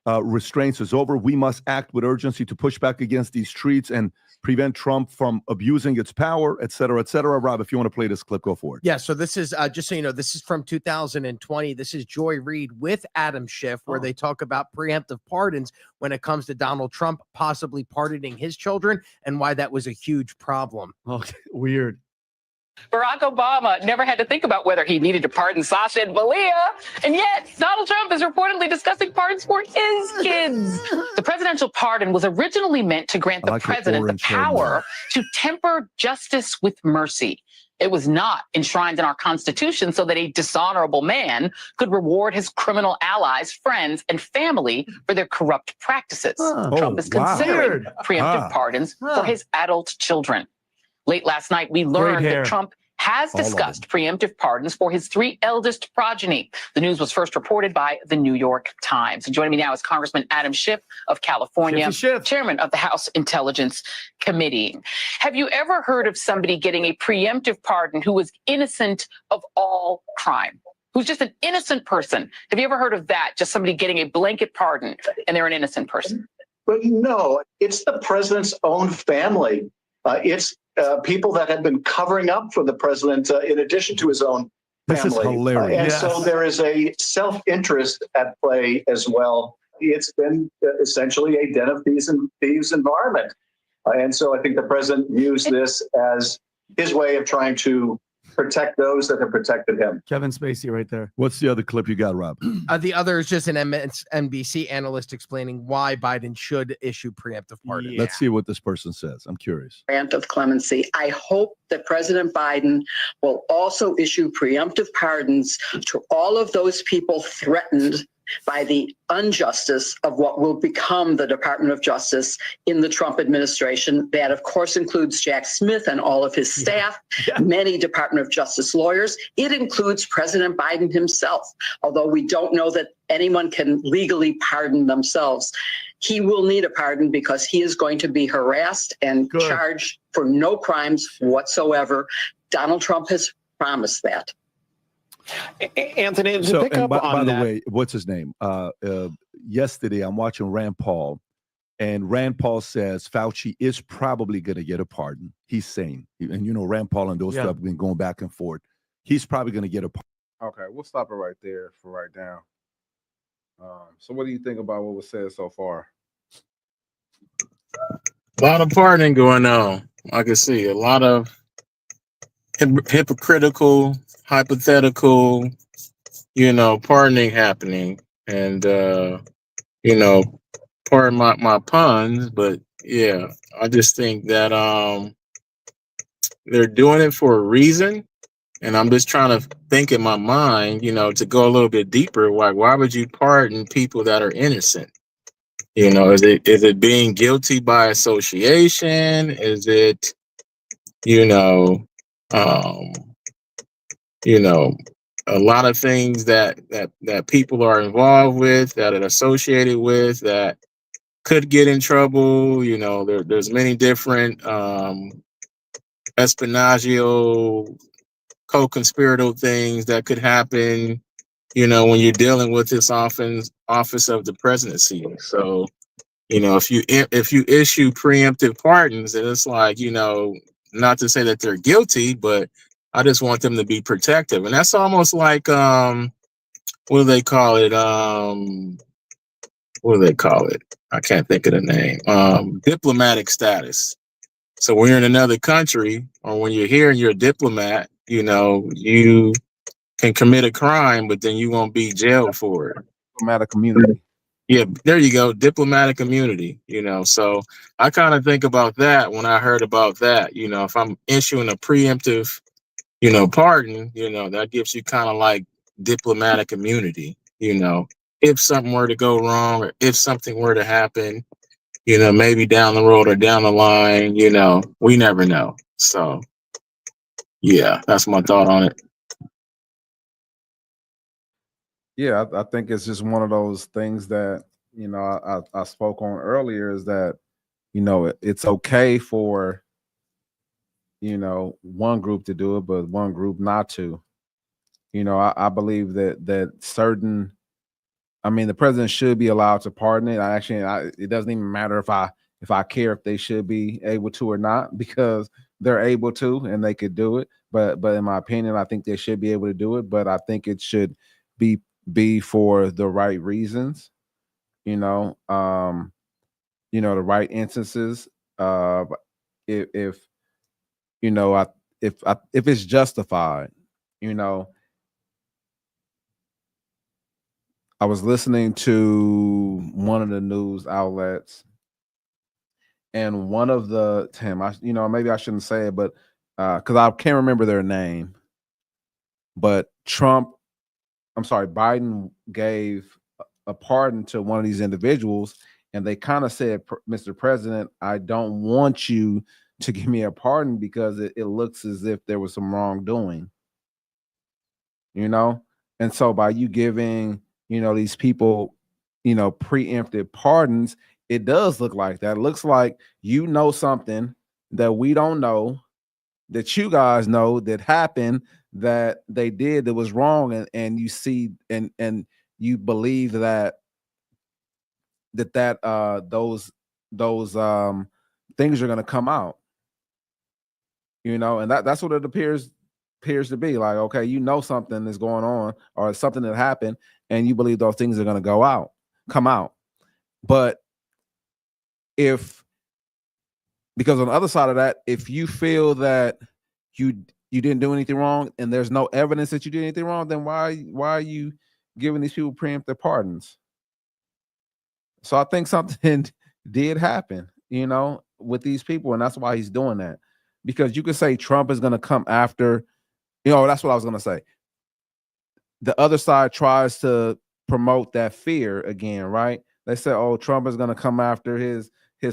restraints is over. We must act with urgency to push back against these tweets and prevent Trump from abusing its power, et cetera, et cetera. Rob, if you want to play this clip, go for it. Yeah, so this is, just so you know, this is from 2020. This is Joy Reid with Adam Schiff, where they talk about preemptive pardons when it comes to Donald Trump possibly pardoning his children and why that was a huge problem. Okay, weird. Barack Obama never had to think about whether he needed to pardon Sasha and Valia, and yet Donald Trump is reportedly discussing pardons for his kids. The presidential pardon was originally meant to grant the president the power to temper justice with mercy. It was not enshrined in our Constitution so that a dishonorable man could reward his criminal allies, friends, and family for their corrupt practices. Trump is considering preemptive pardons for his adult children. Late last night, we learned that Trump has discussed preemptive pardons for his 3 eldest progeny. The news was first reported by the New York Times. And joining me now is Congressman Adam Schiff of California, chairman of the House Intelligence Committee. Have you ever heard of somebody getting a preemptive pardon who was innocent of all crime? Who's just an innocent person? Have you ever heard of that? Just somebody getting a blanket pardon and they're an innocent person? But no, it's the president's own family. It's people that have been covering up for the president in addition to his own family. This is hilarious. And so there is a self-interest at play as well. It's been essentially a den of thieves environment. And so I think the president views this as his way of trying to protect those that have protected him. Kevin Spacey right there. What's the other clip you got, Rob? The other is just an MSNBC analyst explaining why Biden should issue preemptive pardon. Let's see what this person says. I'm curious. Grant of clemency. I hope that President Biden will also issue preemptive pardons to all of those people threatened by the injustice of what will become the Department of Justice in the Trump administration. That, of course, includes Jack Smith and all of his staff, many Department of Justice lawyers. It includes President Biden himself, although we don't know that anyone can legally pardon themselves. He will need a pardon because he is going to be harassed and charged for no crimes whatsoever. Donald Trump has promised that. Anthony, to So, pick and up by on the that, way, what's his name? Yesterday, I'm watching Rand Paul, and Rand Paul says Fauci is probably going to get a pardon. He's saying, and you know, Rand Paul and those stuff have been going back and forth. He's probably going to get a pardon. Okay, we'll stop it right there for right now. So what do you think about what was said so far? A lot of pardoning going on. I can see a lot of hypocritical, hypothetical, pardoning happening. And, pardon my puns, but yeah, I just think that they're doing it for a reason. And I'm just trying to think in my mind, to go a little bit deeper. Why would you pardon people that are innocent? Is it being guilty by association? Is it, a lot of things that people are involved with, that are associated with, that could get in trouble. There's many different espionage, co-conspiratorial things that could happen, when you're dealing with this office of the presidency. So, if you issue preemptive pardons, and it's like, not to say that they're guilty, but I just want them to be protective. And that's almost like what do they call it? I can't think of the name. Diplomatic status. So when you're in another country, or when you're here and you're a diplomat, you can commit a crime, but then you won't be jailed for it. Diplomatic immunity. Yeah, there you go. Diplomatic immunity, So I kind of think about that when I heard about that. If I'm issuing a preemptive, pardon, that gives you kind of like diplomatic immunity, if something were to go wrong, or if something were to happen, maybe down the road or down the line, we never know. So yeah, that's my thought on it. Yeah, I think it's just one of those things that, I spoke on earlier, is that, it's okay for, one group to do it, but one group not to. I believe that certain, the president should be allowed to pardon it. It doesn't even matter if I care if they should be able to or not, because they're able to and they could do it. But in my opinion, I think they should be able to do it. But I think it should be for the right reasons, the right instances. If if it's justified, you know. I was listening to one of the news outlets, and one of the maybe I shouldn't say it, but because I can't remember their name, but Biden gave a pardon to one of these individuals, and they kind of said, Mr. President, I don't want you to give me a pardon because it looks as if there was some wrongdoing, you know? And so by you giving, these people, preemptive pardons, it does look like that. It looks like something that we don't know, that you guys know that happened, that they did that was wrong, and you see and you believe that those things are going to come out, and that's what it appears to be like. Okay, something is going on, or something that happened, and you believe those things are going to come out. But because on the other side of that, if you feel that you didn't do anything wrong and there's no evidence that you did anything wrong, then why are you giving these people preemptive pardons? So I think something did happen, with these people, and that's why he's doing that. Because you could say Trump is going to come after, that's what I was going to say. The other side tries to promote that fear again, right? They say, oh, Trump is going to come after his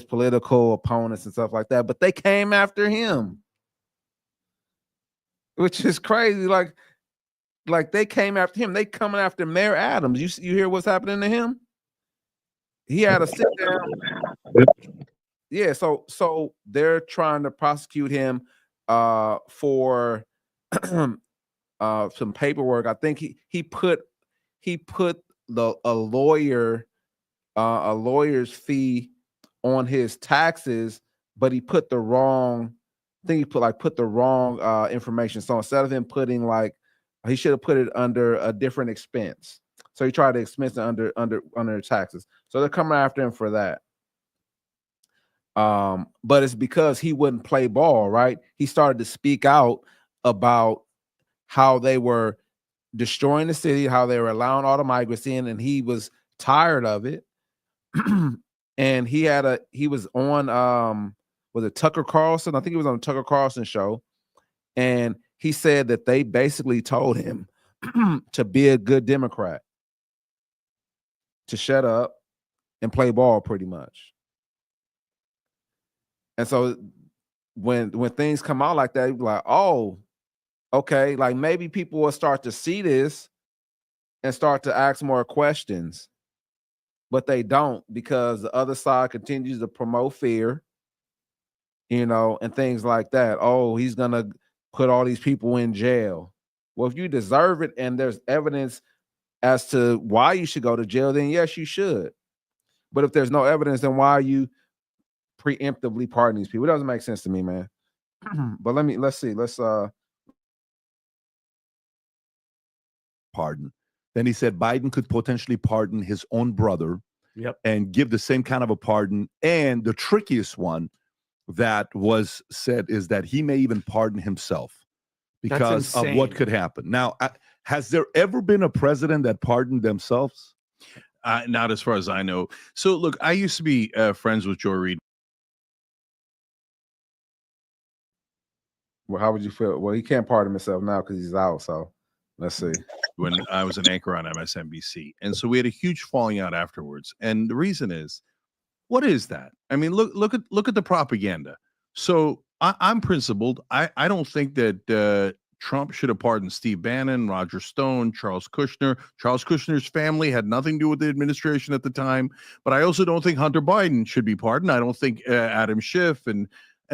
political opponents and stuff like that, but they came after him, which is crazy. Like they came after him. They coming after Mayor Adams. You hear what's happening to him? He had a sit down. Yeah, so they're trying to prosecute him for some paperwork. I think he put a lawyer's fee on his taxes, but he put the wrong thing. He put the wrong information. So instead of him putting he should have put it under a different expense. So he tried to expense it under taxes. So they're coming after him for that. But it's because he wouldn't play ball, right? He started to speak out about how they were destroying the city, how they were allowing all the migrants in, and he was tired of it. And he was on was it Tucker Carlson? I think he was on the Tucker Carlson show, and he said that they basically told him to be a good Democrat, to shut up and play ball, pretty much. And so when things come out like that, you're like, oh, okay, like maybe people will start to see this and start to ask more questions. But they don't, because the other side continues to promote fear, and things like that. Oh, he's going to put all these people in jail. Well, if you deserve it and there's evidence as to why you should go to jail, then yes, you should. But if there's no evidence, then why are you preemptively pardoning these people? It doesn't make sense to me, man. But let's see. Pardon. Then he said Biden could potentially pardon his own brother. Yep. And give the same kind of a pardon. And the trickiest one that was said is that he may even pardon himself because of what could happen. Now, has there ever been a president that pardoned themselves? Not as far as I know. So, look, I used to be friends with Joy Reid. Well, how would you feel? Well, he can't pardon himself now because he's out. So let's see. When I was an anchor on MSNBC. And so we had a huge falling out afterwards. And the reason is, what is that? I mean, look at the propaganda. So I'm principled. I don't think that Trump should have pardoned Steve Bannon, Roger Stone, Charles Kushner. Charles Kushner's family had nothing to do with the administration at the time. But I also don't think Hunter Biden should be pardoned. I don't think Adam Schiff and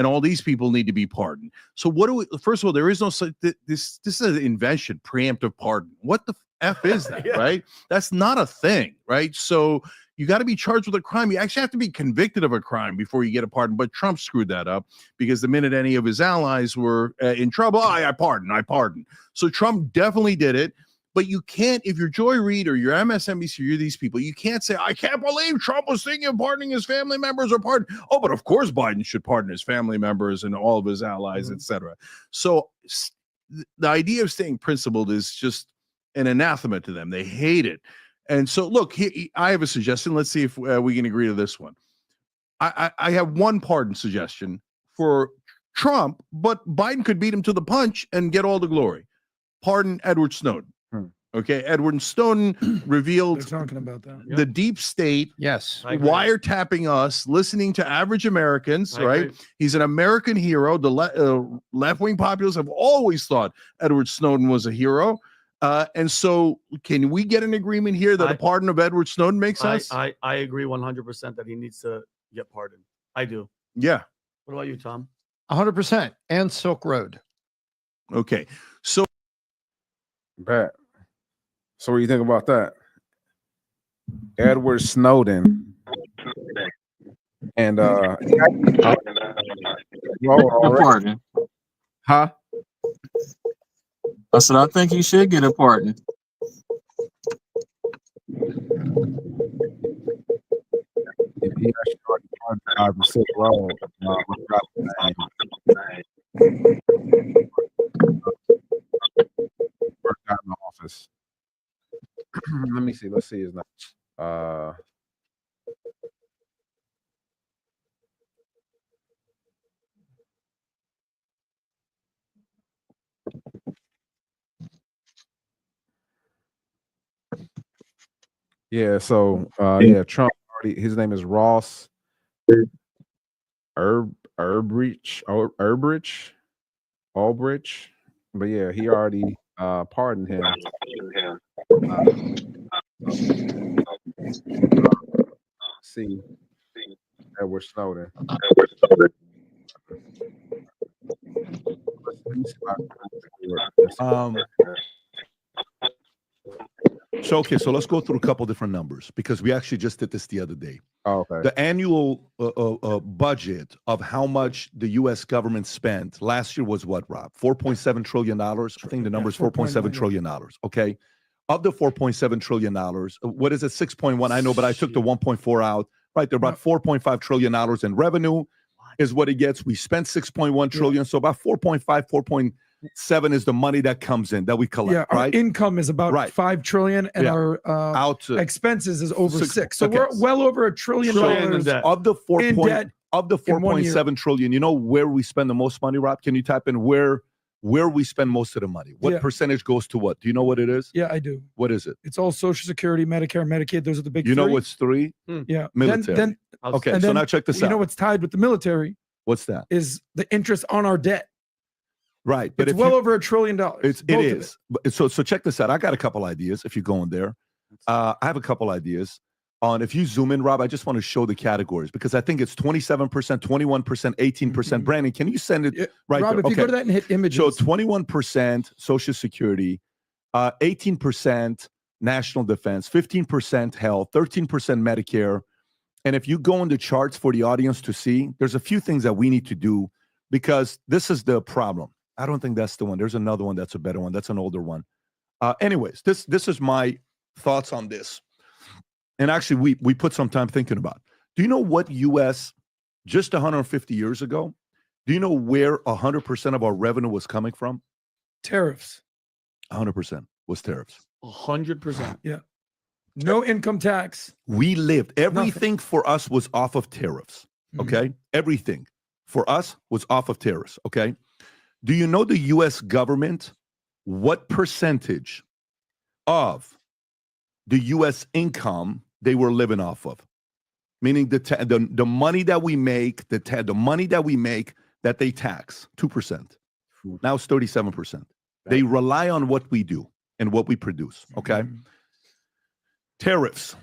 all these people need to be pardoned. So what do we? First of all, there is no such. This is an invention, preemptive pardon. What the F is that, yeah. Right? That's not a thing, right? So you got to be charged with a crime. You actually have to be convicted of a crime before you get a pardon. But Trump screwed that up because the minute any of his allies were in trouble, I pardon. So Trump definitely did it. But you can't, if you're Joy Reid or you're MSNBC, or you're these people, you can't say, I can't believe Trump was thinking of pardoning his family members or pardon. Oh, but of course Biden should pardon his family members and all of his allies, etc. So the idea of staying principled is just an anathema to them. They hate it. And so, look, I have a suggestion. Let's see if we can agree to this one. I have one pardon suggestion for Trump, but Biden could beat him to the punch and get all the glory. Pardon Edward Snowden. Okay, Edward Snowden revealed They're talking about that. the deep state, yes, wiretapping us, listening to average Americans, I right? agree. He's an American hero. The left-wing populists have always thought Edward Snowden was a hero. And so can we get an agreement here that a pardon of Edward Snowden makes sense? I agree 100% that he needs to get pardoned. I do. Yeah. What about you, Tom? 100%. And Silk Road. Okay. So Bet. So what do you think about that? Edward Snowden and pardon. Huh? I said I think he should get a pardon. If he actually already pardoned the Silk Road, worked out in the office. Let me see. Let's see his name. Yeah, so yeah, Trump already, his name is Ross Ulbricht. But yeah, he already pardoned him. See Edward Snowden. So okay, so let's go through a couple different numbers because we actually just did this the other day. Oh, okay. The annual budget of how much the U.S. government spent last year was what, Rob? $4.7 trillion. I think the number is $4.7 trillion. Okay, of the $4.7 trillion, what is it? 6.1. I know, but I took the 1.4 out. Right, they're about $4.5 trillion in revenue, is what it gets. We spent 6.1 trillion, so about 4.5, 4.7 is the money that comes in that we collect. Yeah, our right? income is about 5 trillion, and our expenses is over 6. So we're well over $1 trillion of the 4. in debt Of the 4.7 trillion. You know where we spend the most money, Rob? Can you type in where we spend most of the money? What percentage goes to what? Do you know what it is? Yeah, I do. What is it? It's all Social Security, Medicare, Medicaid. Those are the big You know three. what's 3? Yeah. Military. Then okay, and so then now check this you out. know what's tied with the military What's that? is the interest on our debt. Right, but It's well over $1 trillion. It is. So check this out. I got a couple ideas. If you go in there, I have a couple ideas. On if you zoom in, Rob, I just want to show the categories because I think it's 27%, 21%, 18%. Brandon, can you send it right Rob, there? if you go to that and hit images. So 21% Social Security, 18% National Defense, 15% Health, 13% Medicare. And if you go in the charts for the audience to see, there's a few things that we need to do because this is the problem. I don't think that's the one. There's another one that's a better one. That's an older one. Anyways, this is my thoughts on this. And actually, we put some time thinking about. Do you know what U.S. just 150 years ago? Do you know where 100% of our revenue was coming from? Tariffs. 100% was tariffs. 100%. Yeah. No income tax. We lived. Everything for us was off of tariffs. Okay. Everything for us was off of tariffs. Okay. Do you know the U.S. government? What percentage of the U.S. income they were living off of? Meaning the money that we make, the money that we make that they tax 2%. Now it's 37%. They rely on what we do and what we produce. Okay. Tariffs.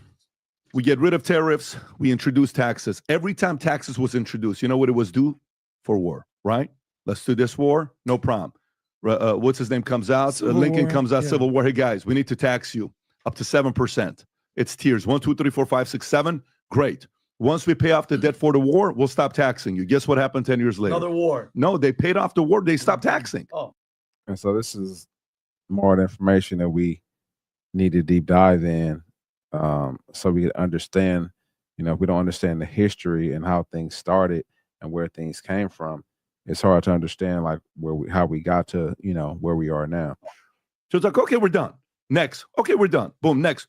We get rid of tariffs. We introduce taxes. Every time taxes was introduced, you know what it was due? For war, right? Let's do this war. No problem. What's his name comes out? Lincoln comes out. Civil War. Hey guys, we need to tax you up to 7%. It's tiers 1, 2, 3, 4, 5, 6, 7. Great. Once we pay off the debt for the war, we'll stop taxing you. Guess what happened 10 years later? Another war. No, they paid off the war. They stopped taxing. Oh. And so this is more information that we need to deep dive in, so we can understand. If we don't understand the history and how things started and where things came from, it's hard to understand like how we got to where we are now. So it's like, okay, we're done. Next. Okay, we're done. Boom. Next.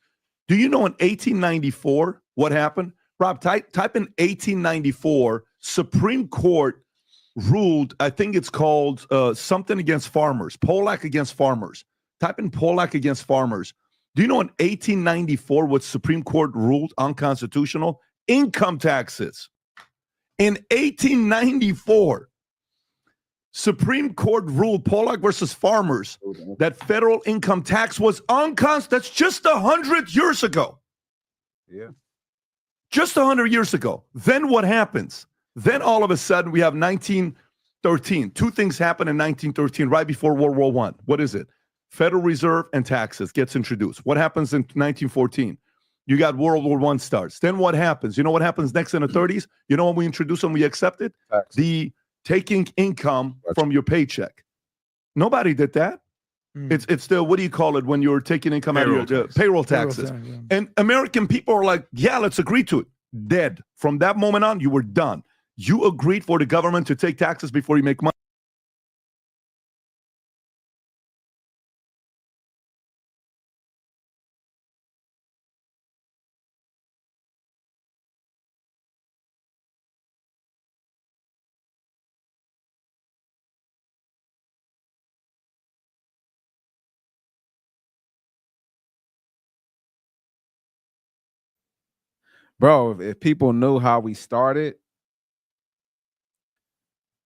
Do you know in 1894 what happened? Rob, type in 1894. Supreme Court ruled, I think it's called something against farmers. Pollack against farmers. Type in Pollack against farmers. Do you know in 1894 what Supreme Court ruled unconstitutional? Income taxes. In 1894, Supreme Court ruled Pollack versus farmers that federal income tax was unconstitutional. That's just 100 years ago. Yeah. Just 100 years ago. Then what happens? Then all of a sudden we have 1913. Two things happen in 1913 right before World War I. What is it? Federal Reserve and taxes gets introduced. What happens in 1914? You got World War I starts. Then what happens? You know what happens next in the 30s? You know when we introduced and we accepted? The taking income from your paycheck. Nobody did that. It's the, what do you call it when you're taking income out of your payroll taxes? And American people are like, yeah, let's agree to it. Dead. From that moment on, you were done. You agreed for the government to take taxes before you make money. Bro, if people knew how we started,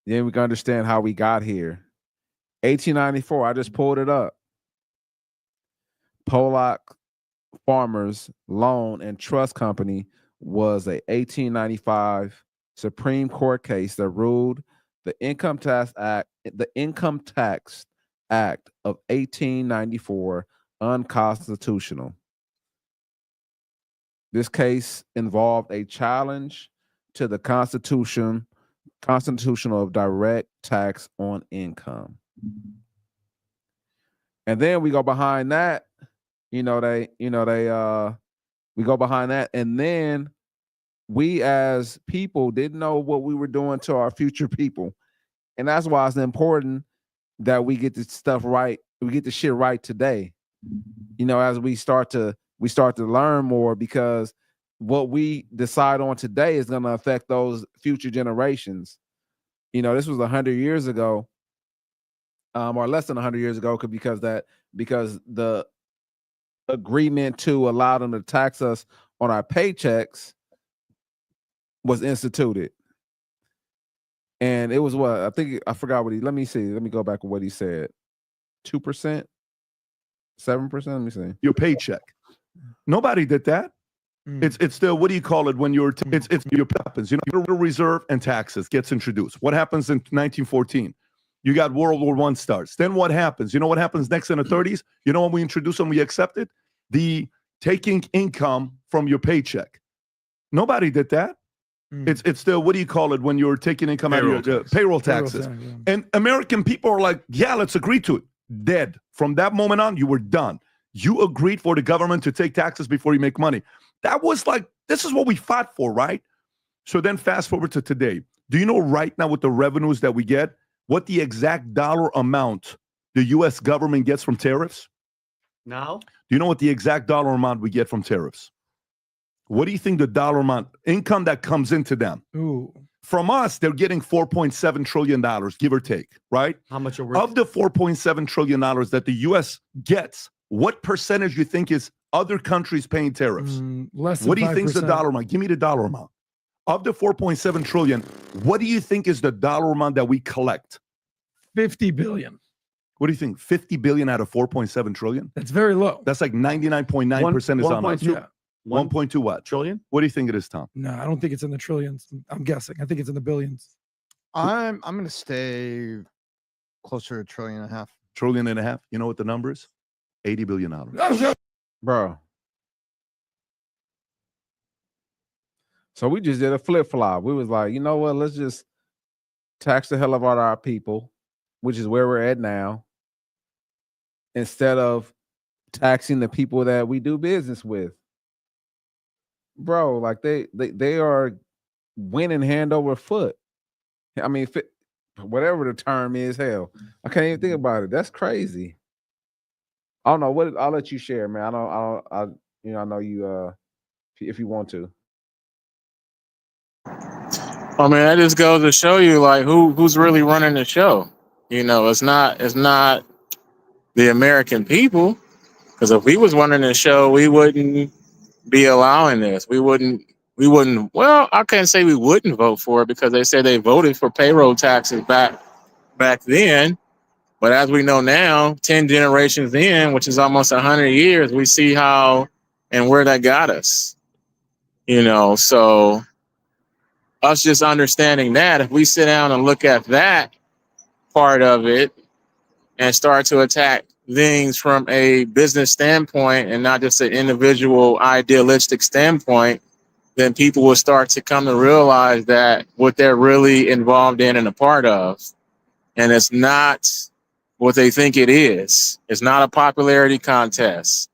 then we can understand how we got here. 1894, I just pulled it up. Pollack Farmers Loan and Trust Company was a 1895 Supreme Court case that ruled the Income Tax Act of 1894 unconstitutional. This case involved a challenge to the constitutional of direct tax on income. And then we go behind that, we go behind that, and then we as people didn't know what we were doing to our future people. And that's why it's important that we get this stuff right. We get the shit right today. As we start to learn more, because what we decide on today is going to affect those future generations. This was 100 years ago, or less than 100 years ago, because the agreement to allow them to tax us on our paychecks was instituted. And it was what? I forgot what let me see. Let me go back to what he said. 2%? 7%? Let me see. Your paycheck. Nobody did that. It's the, what do you call it when you're it's your happens, Federal Reserve and taxes gets introduced. What happens in 1914? You got World War I starts. Then what happens? You know what happens next in the 30s? You know when we introduced and we accepted? The taking income from your paycheck. Nobody did that. It's the, what do you call it when you're taking income out of your payroll taxes? And American people are like, yeah, let's agree to it. Dead. From that moment on, you were done. You agreed for the government to take taxes before you make money. That was like, this is what we fought for, right? So then fast forward to today. Do you know right now with the revenues that we get, what the exact dollar amount the U.S. government gets from tariffs? Now? Do you know what the exact dollar amount we get from tariffs? What do you think the dollar amount, income that comes into them? Ooh. From us, they're getting $4.7 trillion, give or take, right? How much are we? Of the $4.7 trillion that the U.S. gets, what percentage you think is other countries paying tariffs? Less than what do you think is the 5%. dollar amount? Give me the dollar amount. Of the 4.7 trillion, what do you think is the dollar amount that we collect? 50 billion. What do you think? 50 billion out of 4.7 trillion? That's very low. That's like 99.9% is on us. 1.2 what? Trillion? What do you think it is, Tom? No, I don't think it's in the trillions. I'm guessing. I think it's in the billions. I'm gonna stay closer to $1.5 trillion. $1.5 trillion. You know what the number is? $80 billion. Bro. So we just did a flip-flop. We was like, you know what? Let's just tax the hell out of our people, which is where we're at now, instead of taxing the people that we do business with. Bro, like they are winning hand over foot. I mean, whatever the term is, hell, I can't even think about it. That's crazy. I don't know what. I'll let you share, man. I know you. If you want to. I mean, that just goes to show you like who's really running the show. It's not the American people. Because if we was running the show, we wouldn't be allowing this. We wouldn't. Well, I can't say we wouldn't vote for it because they said they voted for payroll taxes back then. But as we know now, 10 generations in, which is almost 100 years, we see how and where that got us. So us just understanding that, if we sit down and look at that part of it and start to attack things from a business standpoint and not just an individual idealistic standpoint, then people will start to come to realize that what they're really involved in and a part of. And it's not what they think it is. It's not a popularity contest.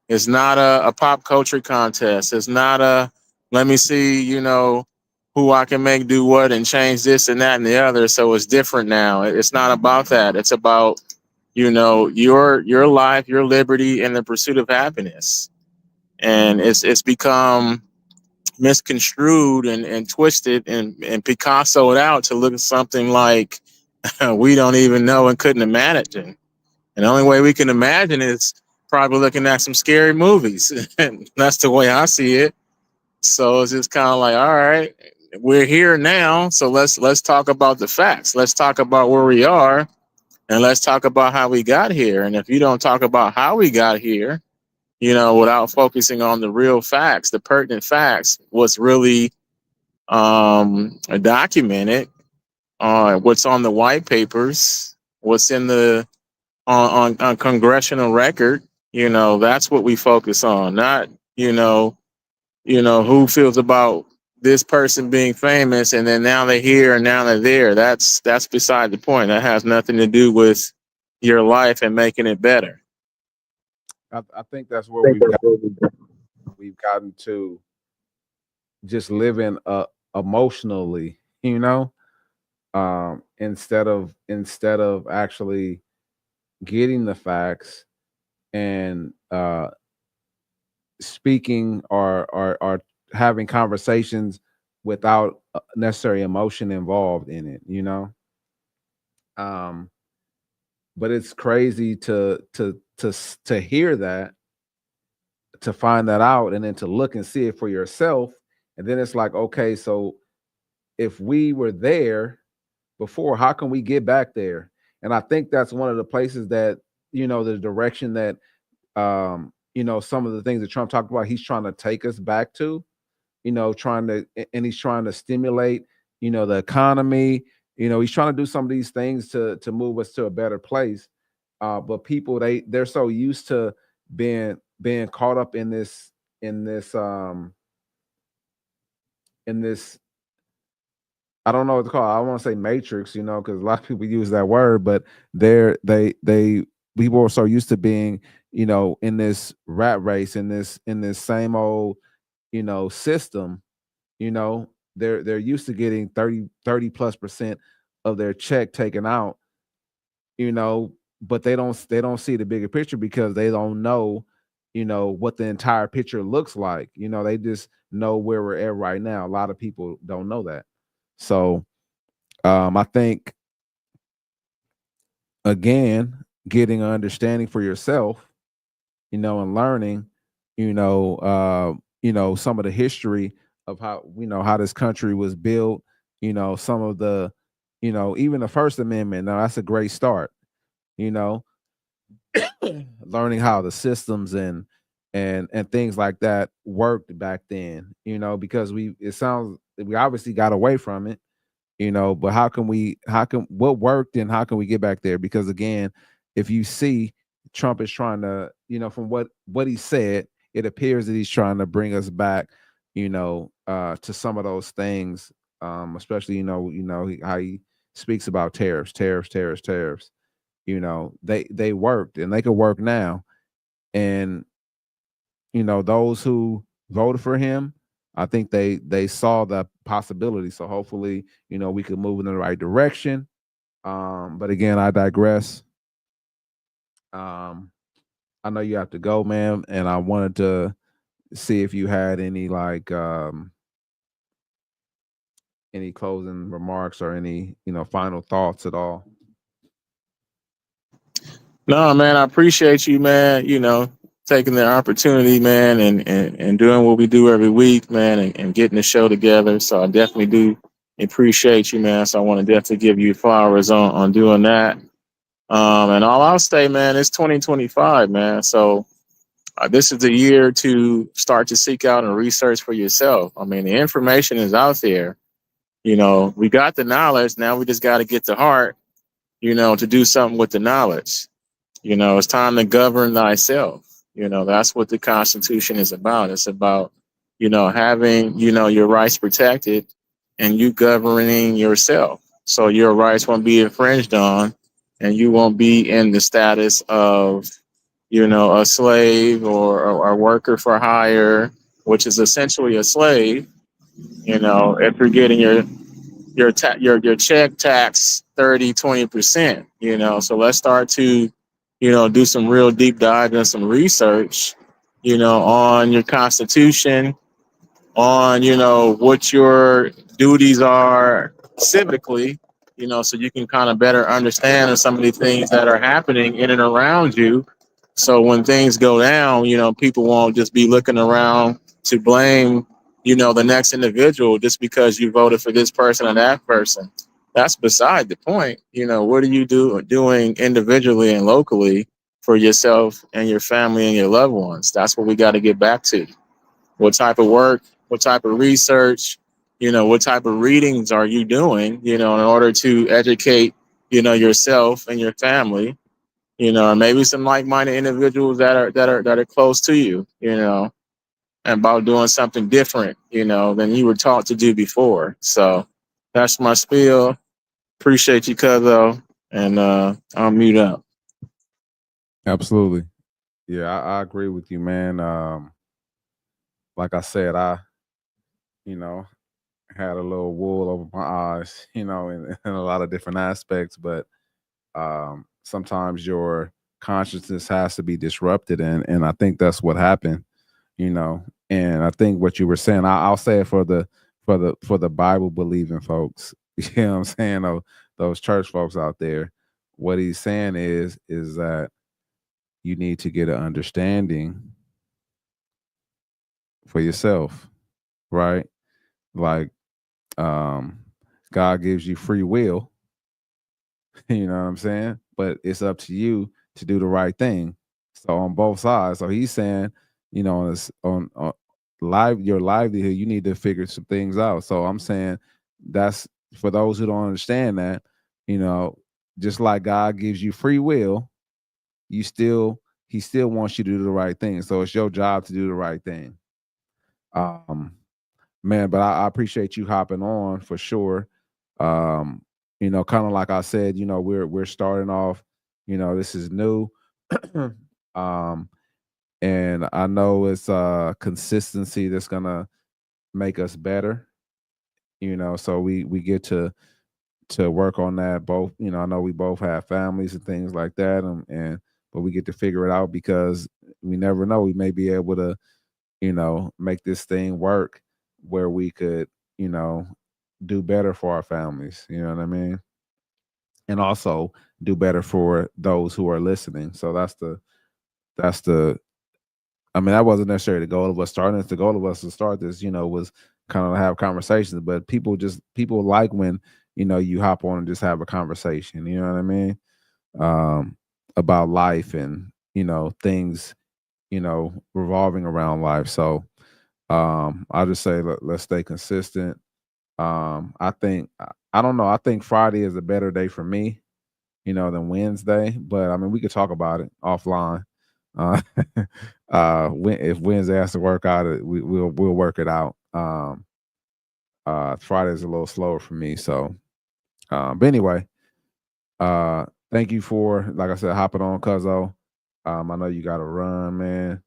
It's not a pop culture contest. It's not a, let me see, who I can make do what and change this and that and the other. So it's different now. It's not about that. It's about, your life, your liberty, and the pursuit of happiness. And it's become misconstrued and twisted and Picassoed out to look at something like we don't even know and couldn't imagine. And the only way we can imagine is probably looking at some scary movies. And that's the way I see it. So it's just kind of like, all right, we're here now. So let's talk about the facts. Let's talk about where we are, and let's talk about how we got here. And if you don't talk about how we got here, without focusing on the real facts, the pertinent facts, what's really documented, what's on the white papers, what's in the on congressional record, that's what we focus on, not who feels about this person being famous and then now they're here and now they're there. That's beside the point. That has nothing to do with your life and making it better. I think that's where we've gotten to, just living emotionally, instead of actually getting the facts and speaking or having conversations without necessary emotion involved in it, but it's crazy to hear that, to find that out, and then to look and see it for yourself. And then it's like, okay, so if we were there before, how can we get back there? And I think that's one of the places that, the direction that, some of the things that Trump talked about, he's trying to take us back to, and he's trying to stimulate, the economy, he's trying to do some of these things to move us to a better place. But people, they're so used to being caught up in this I don't know what to call it. I want to say matrix, because a lot of people use that word, but people are so used to being, in this rat race, in this same old, system, they're used to getting 30+% of their check taken out, but they don't see the bigger picture because they don't know, what the entire picture looks like. They just know where we're at right now. A lot of people don't know that. So I think, again, getting an understanding for yourself, and learning, some of the history of how, how this country was built, some of the, even the First Amendment. Now that's a great start, learning how the systems and things like that worked back then, because we obviously got away from it, but what worked and how can we get back there? Because again, if you see, Trump is trying to, from what he said, it appears that he's trying to bring us back, to some of those things, especially, how he speaks about tariffs. They worked and they could work now. And those who voted for him, I think they saw the possibility. So hopefully, we could move in the right direction. But again, I digress. I know you have to go, man, and I wanted to see if you had any any closing remarks or any final thoughts at all. No, man, I appreciate you, man. Taking the opportunity, man, and doing what we do every week, man, and getting the show together. So I definitely do appreciate you, man. So I want to definitely give you flowers on doing that. And all I'll say, man, it's 2025, man. So this is the year to start to seek out and research for yourself. I mean, the information is out there. We got the knowledge. Now we just got to get the heart, to do something with the knowledge. It's time to govern thyself. That's what the Constitution is about. It's about, having, your rights protected and you governing yourself. So your rights won't be infringed on and you won't be in the status of, a slave or a worker for hire, which is essentially a slave. If you're getting your check tax 30-20%, so let's start to do some real deep dive and some research on your constitution, on what your duties are civically, so you can kind of better understand some of the things that are happening in and around you. So when things go down, people won't just be looking around to blame the next individual just because you voted for this person or that person. That's beside the point. What are you doing individually and locally for yourself and your family and your loved ones? That's what we got to get back to. What type of work, what type of research, what type of readings are you doing, in order to educate, yourself and your family, and maybe some like-minded individuals that are close to you, about doing something different, than you were taught to do before. So that's my spiel. Appreciate you, Cuzzo, and I'll mute up. Absolutely. Yeah, I agree with you, man. Like I said, I, had a little wool over my eyes, in a lot of different aspects, but sometimes your consciousness has to be disrupted, and I think that's what happened, and I think what you were saying, I'll say it for the Bible believing folks, you know what I'm saying, those church folks out there. What he's saying is that you need to get an understanding for yourself, right? Like, God gives you free will, you know what I'm saying? But it's up to you to do the right thing. So on both sides. So he's saying, on your livelihood, you need to figure some things out. So I'm saying that's for those who don't understand that, just like God gives you free will, he still wants you to do the right thing. So it's your job to do the right thing. Man, but I appreciate you hopping on for sure. Kind of like I said, we're starting off, this is new. And I know it's consistency that's gonna make us better, so we get to work on that both. I know we both have families and things like that, and but we get to figure it out because we never know, we may be able to make this thing work where we could do better for our families, you know what I mean, and also do better for those who are listening. So that's the I mean, that wasn't necessarily the goal of us starting this. The goal of us to start this, was kind of have conversations. But people like when, you hop on and just have a conversation, you know what I mean? About life and, things, revolving around life. So I'll just say let's stay consistent. I think I don't know. I think Friday is a better day for me, than Wednesday. But I mean, we could talk about it offline. If Wednesday has to work out, we'll work it out. Friday's a little slower for me, so. But anyway, thank you for, like I said, hopping on, Cuzzo. I know you got to run, man.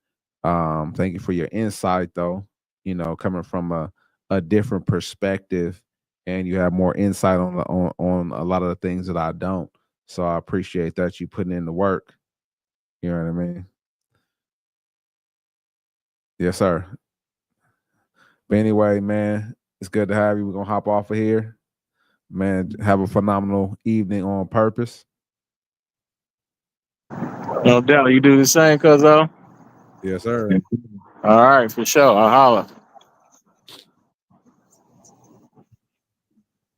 Thank you for your insight, though. You know, coming from a different perspective, and you have more insight on a lot of the things that I don't. So I appreciate that you putting in the work. You know what I mean? Yes, sir. But anyway, man, it's good to have you. We're gonna hop off of here. Man, have a phenomenal evening on purpose. No doubt. You do the same, cuzzo. Yes, sir. All right, for sure. I'll holler.